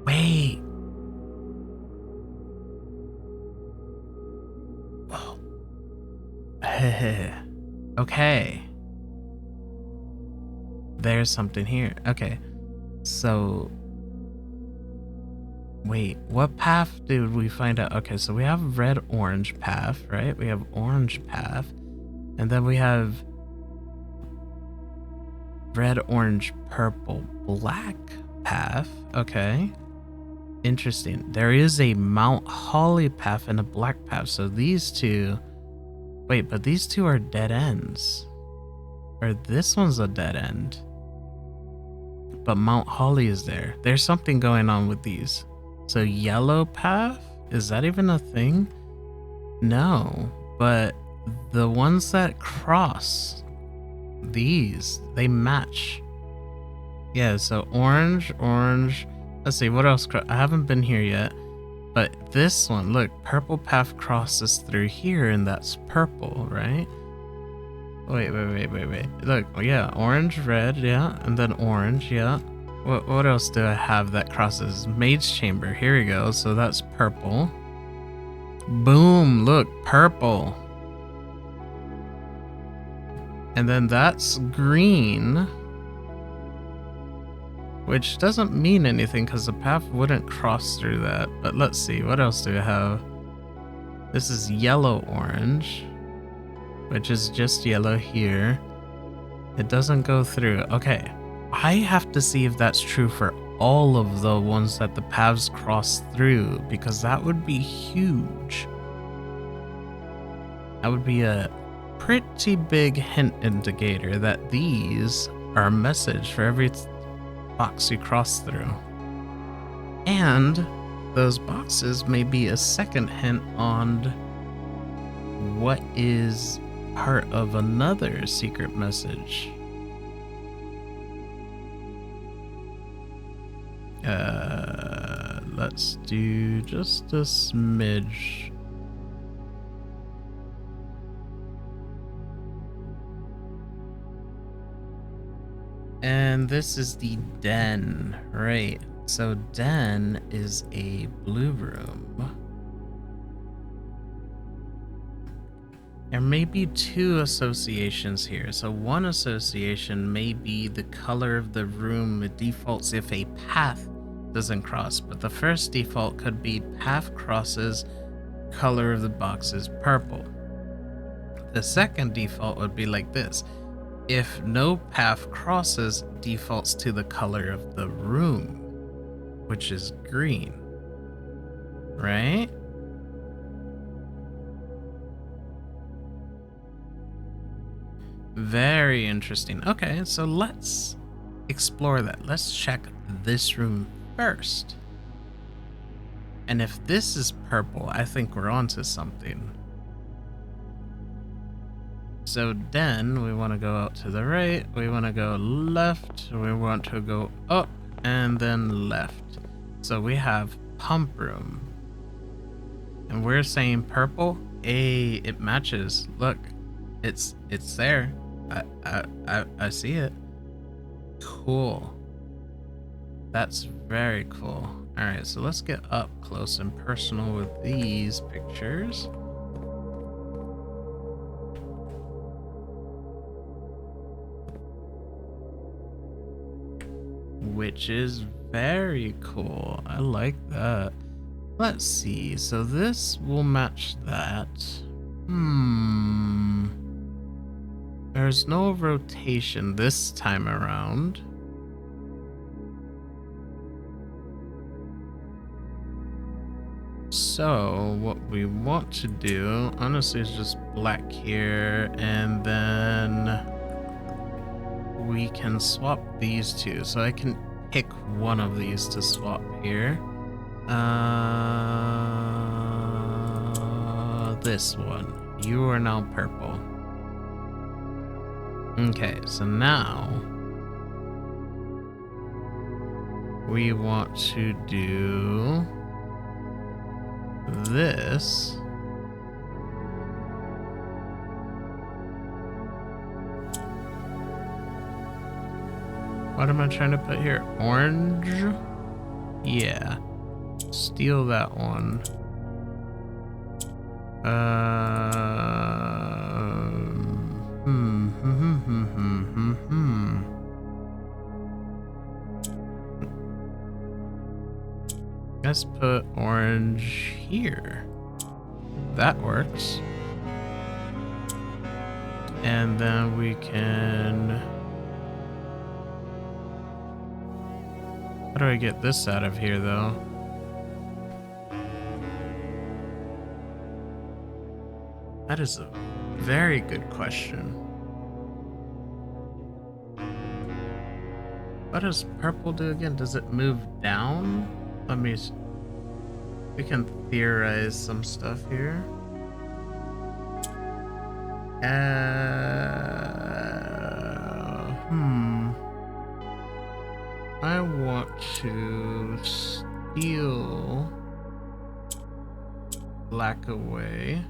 Wait. Whoa. Okay. There's something here. Okay. So, wait, what path did we find out? Okay, so we have red orange path, right? We have orange path, and then we have red orange purple black path. Okay, interesting. There is a Mount Holly path and a black path. So these two, wait, but these two are dead ends, or this one's a dead end. But Mount Holly is there. There's something going on with these. So yellow path? Is that even a thing? No. But the ones that cross, these, they match. Yeah, so orange, orange. Let's see, what else? I haven't been here yet. But this one, look, purple path crosses through here and that's purple, right? Wait. Look, yeah, orange, red, yeah, and then orange, yeah. What else do I have that crosses? Maid's Chamber, here we go, so that's purple. Boom, look, purple. And then that's green. Which doesn't mean anything because the path wouldn't cross through that. But let's see, what else do I have? This is yellow orange, which is just yellow here. It doesn't go through. Okay, I have to see if that's true for all of the ones that the paths cross through, because that would be huge. That would be a pretty big hint indicator that these are a message for every box you cross through. And those boxes may be a second hint on what is part of another secret message. Let's do just a smidge. And this is the den, right? So den is a blue room. There may be two associations here. So one association may be the color of the room. It defaults if a path doesn't cross, but the first default could be path crosses, color of the box is purple. The second default would be like this. If no path crosses, defaults to the color of the room, which is green, right? Very interesting. Okay, so let's explore that. Let's check this room first. And if this is purple, I think we're onto something. So then we want to go out to the right, we want to go left, we want to go up and then left. So we have pump room. And we're saying purple. Hey, it matches. Look, it's there. I see it. Cool. That's very cool. All right, so let's get up close and personal with these pictures. which is very cool. I like that. Let's see. So this will match that. There's no rotation this time around. So what we want to do, honestly, is just black here, and then we can swap these two. So I can pick one of these to swap here. This one. You are now purple. Okay, so now we want to do this. What am I trying to put here? Orange? Yeah. Steal that one. Let's put orange here. That works. And then we can... How do I get this out of here, though? That is a very good question. What does purple do again? Does it move down? Let me... We can theorize some stuff here. I want to steal black away.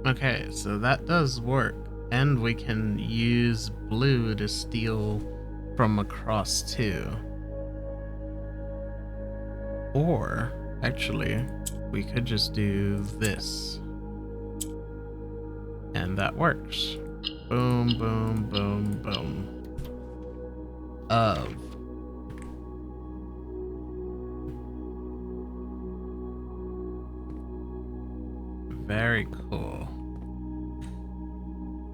Okay, so that does work. And we can use blue to steal from across too. Or, actually, we could just do this. And that works. Boom, boom, boom, boom. Of. Very cool.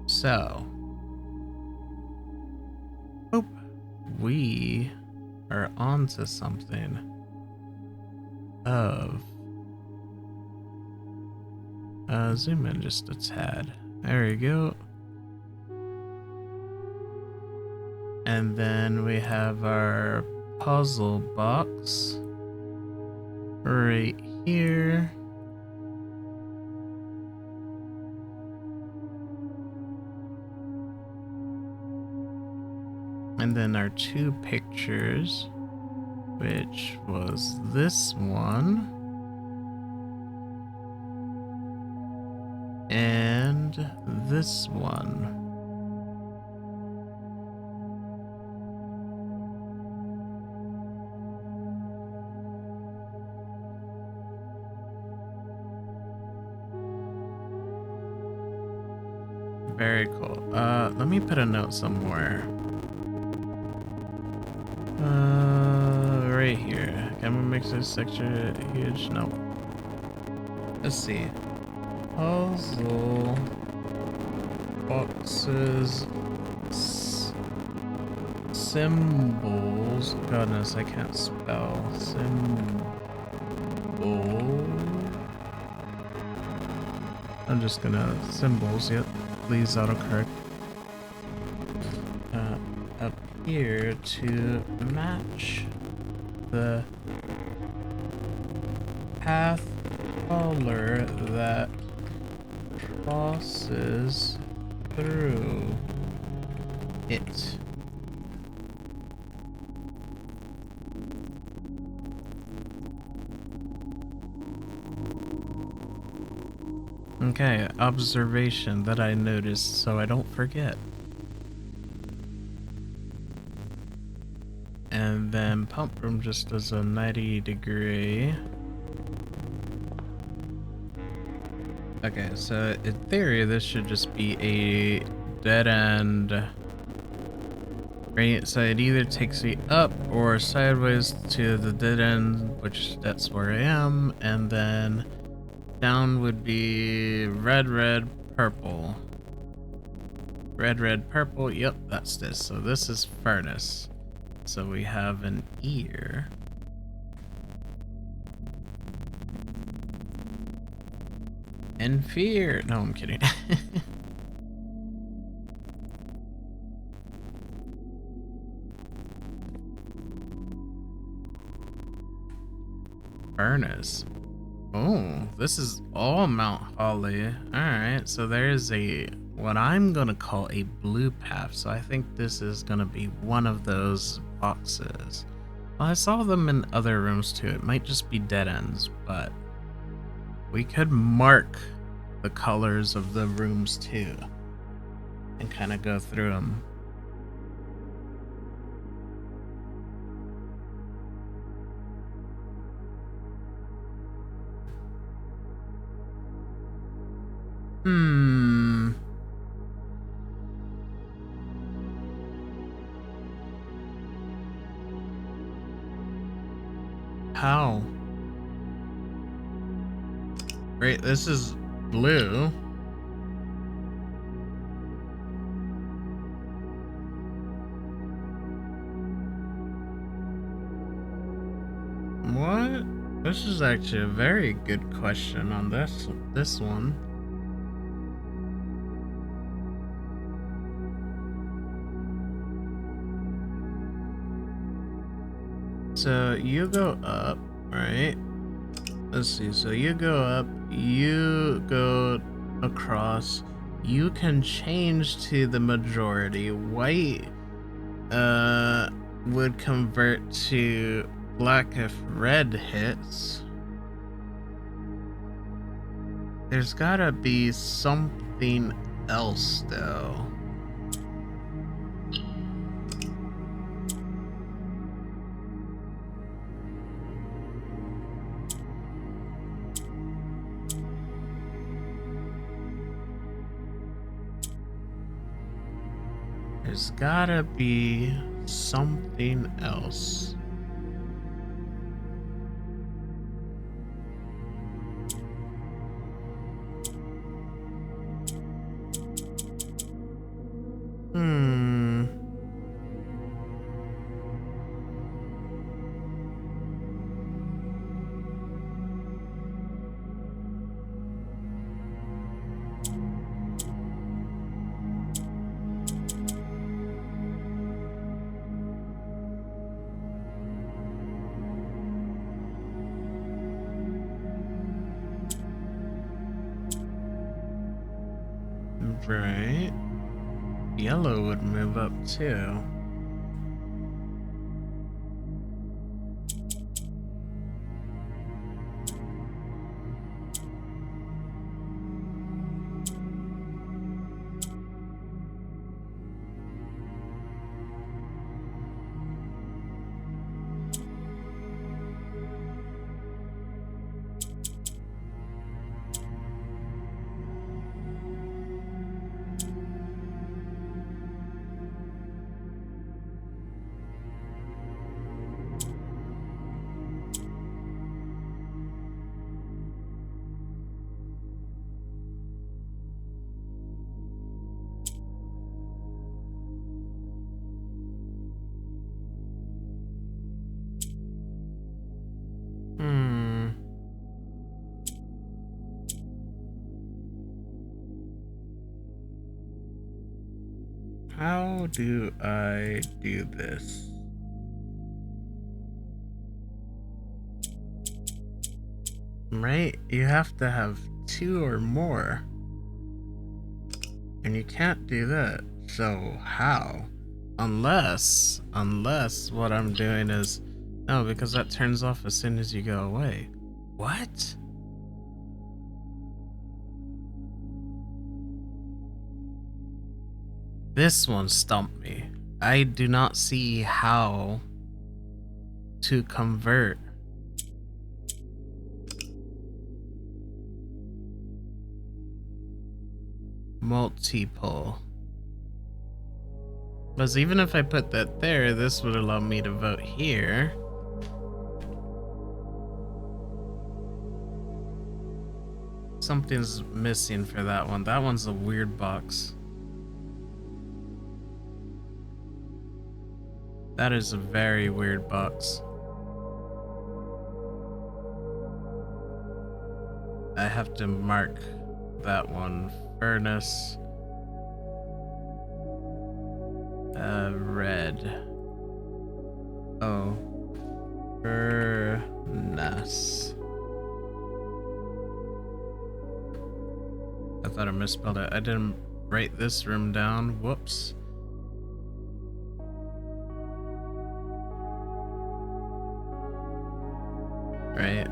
So, we are onto something of zoom in just a tad. There we go. And then we have our puzzle box right here. And then our two pictures, which was this one and this one. Very cool. Let me put a note somewhere. Right here. Can we make this section huge? No. Let's see. Puzzle boxes, symbols. Goodness, I can't spell. Symbol. I'm just gonna symbols. Yep. Please autocorrect. Up here to match the path color that crosses through it. Okay, observation that I noticed so I don't forget. And then pump room just does a 90-degree. Okay, so in theory, this should just be a dead end. Right, so it either takes me up or sideways to the dead end, which that's where I am, and then down would be red, red, purple. Red, red, purple, yep, that's this. So this is furnace. So we have an ear. And fear. No, I'm kidding. Furnace. Oh, this is all Mount Holly. Alright, so there's a what I'm gonna call a blue path. So I think this is gonna be one of those boxes. Well, I saw them in other rooms too. It might just be dead ends, but we could mark the colors of the rooms too and kind of go through them. How? Right, this is blue. What? This is actually a very good question on this one. So you go up, right? Let's see. So you go up, you go across. You can change to the majority. White would convert to black if red hits. There's gotta be something else though. There's gotta be something else. Right. Yellow would move up too. How do I do this? Right? You have to have two or more. And you can't do that. So how? Unless what I'm doing is no, because that turns off as soon as you go away. What? This one stumped me. I do not see how to convert. Multiple. Because even if I put that there, this would allow me to vote here. Something's missing for that one. That one's a weird box. That is a very weird box. I have to mark that one. Furnace. Red. Oh. Furnace. I thought I misspelled it. I didn't write this room down. Whoops. Right.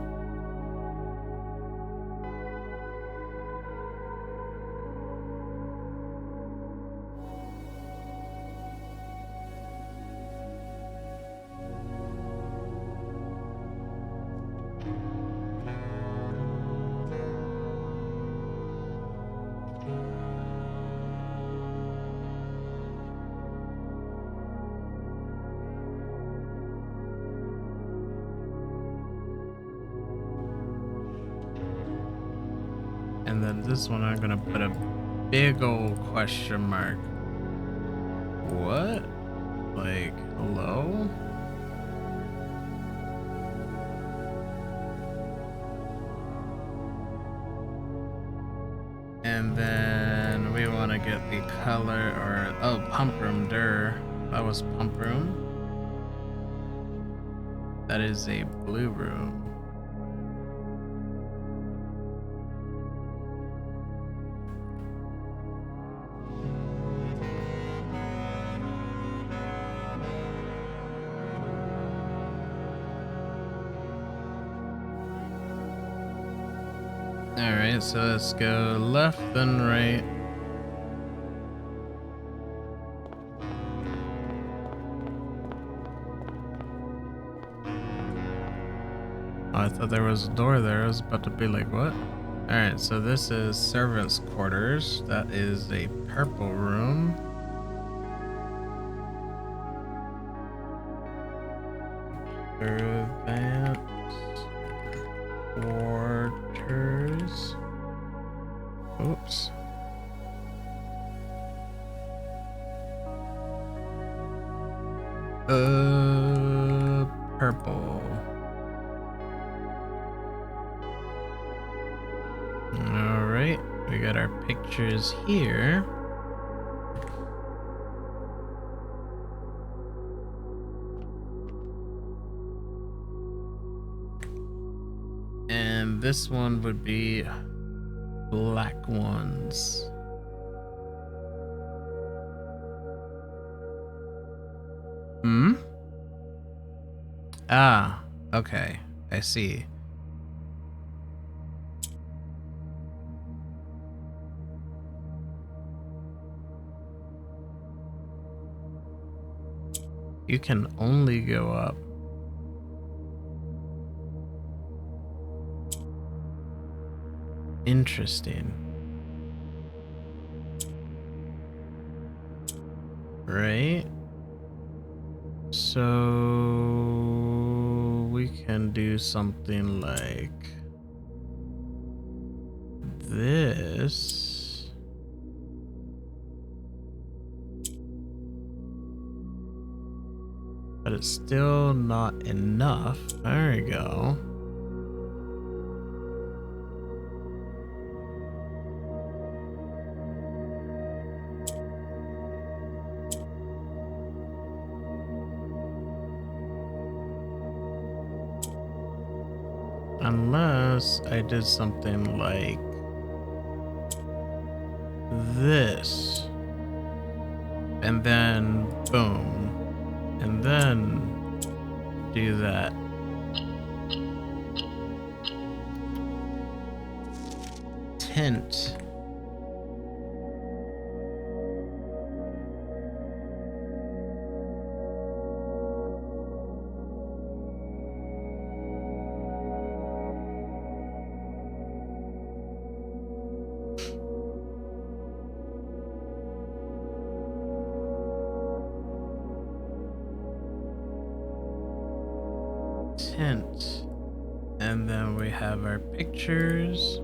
And then this one I'm gonna put a big old question mark. What? Like, hello? And then we want to get the color, or oh, pump room. That was pump room. That is a blue room. Alright, so let's go left, then right. Oh, I thought there was a door there. I was about to be like, what? Alright, so this is servants' quarters. That is a purple room. Servants' quarters. Oops. Purple. Alright, we got our pictures here. And this one would be black ones. Hmm? Ah, okay. I see. You can only go up. Interesting. Right? So we can do something like this. But it's still not enough. There we go. Unless I did something like this. And then boom. And then do that. Tint. hint. And then we have our pictures.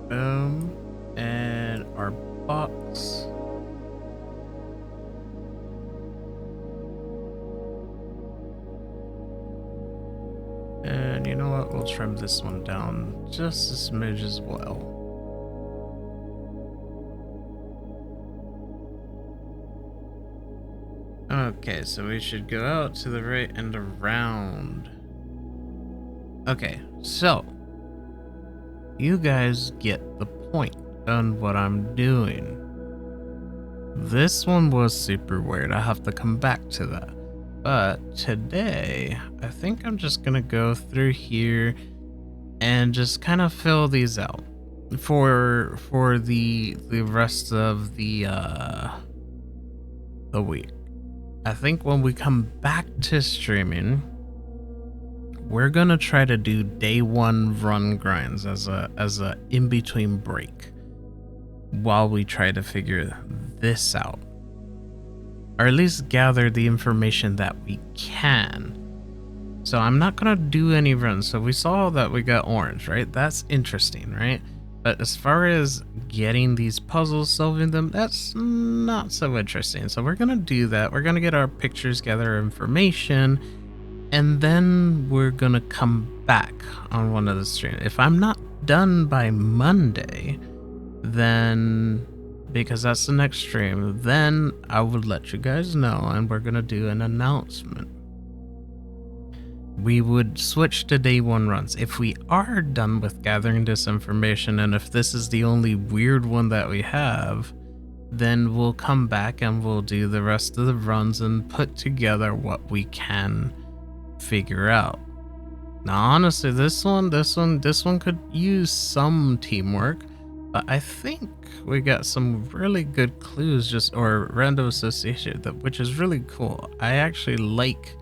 Boom. And our box. And you know what? We'll trim this one down just a smidge as well. Okay, so we should go out to the right and around. Okay, so you guys get the point on what I'm doing. This one was super weird. I have to come back to that. But today, I think I'm just gonna go through here and just kind of fill these out for the rest of the week. I think when we come back to streaming, we're gonna try to do day one run grinds as a in-between break while we try to figure this out, or at least gather the information that we can. So I'm not gonna do any runs. So we saw that we got orange, right? That's interesting, right? But as far as getting these puzzles, solving them, that's not so interesting. So we're gonna do that. We're gonna get our pictures, gather information, and then we're gonna come back on one of the streams. If I'm not done by Monday, then, because that's the next stream, then I will let you guys know and we're gonna do an announcement. We would switch to day one runs. If we are done with gathering this information, and if this is the only weird one that we have, then we'll come back and we'll do the rest of the runs and put together what we can figure out. Now, honestly, this one could use some teamwork, but I think we got some really good clues, or random association, which is really cool. I actually like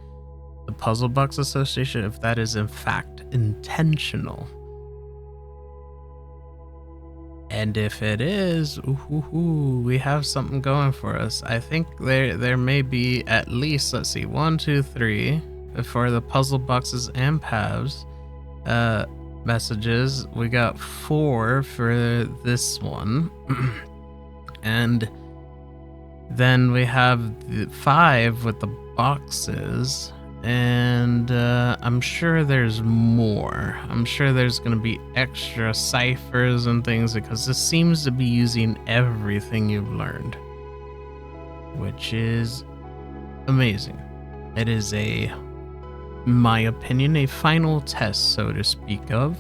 the puzzle box association, if that is in fact intentional. And if it is, we have something going for us. I think there may be at least, let's see, 1, 2, 3 for the puzzle boxes and paths messages. We got 4 for this one. And then we have the 5 with the boxes. And I'm sure there's more. I'm sure there's going to be extra ciphers and things, because this seems to be using everything you've learned, which is amazing. It is in my opinion, a final test, so to speak of.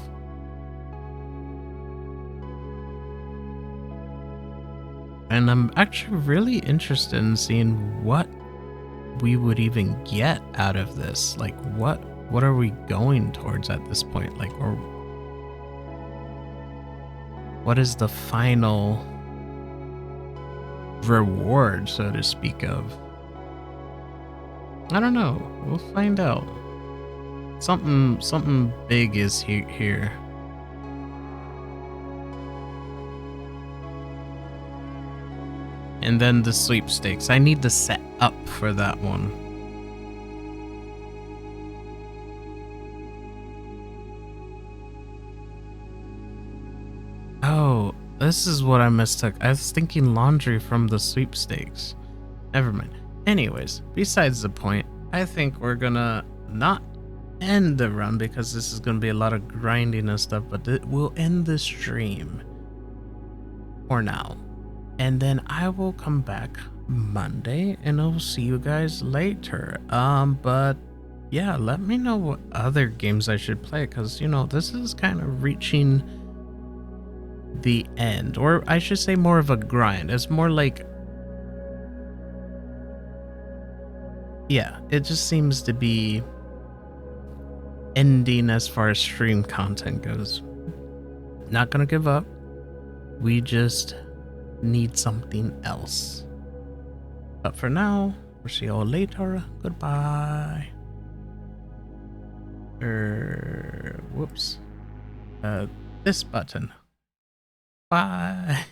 And I'm actually really interested in seeing what we would even get out of this. Like, what are we going towards at this point? Like, or what is the final reward, so to speak of? I don't know. We'll find out. Something big is here. And then the sweepstakes. I need to set up for that one. Oh, this is what I mistook. I was thinking laundry from the sweepstakes. Never mind. Anyways, besides the point, I think we're gonna not end the run, because this is gonna be a lot of grinding and stuff, but we'll end the stream for now. And then I will come back Monday and I'll see you guys later. But yeah, let me know what other games I should play, because, you know, this is kind of reaching the end, or I should say more of a grind. It's more like, yeah, it just seems to be ending as far as stream content goes. Not gonna give up. We just need something else. But for now, we'll see you all later. Goodbye. Whoops. This button. Bye.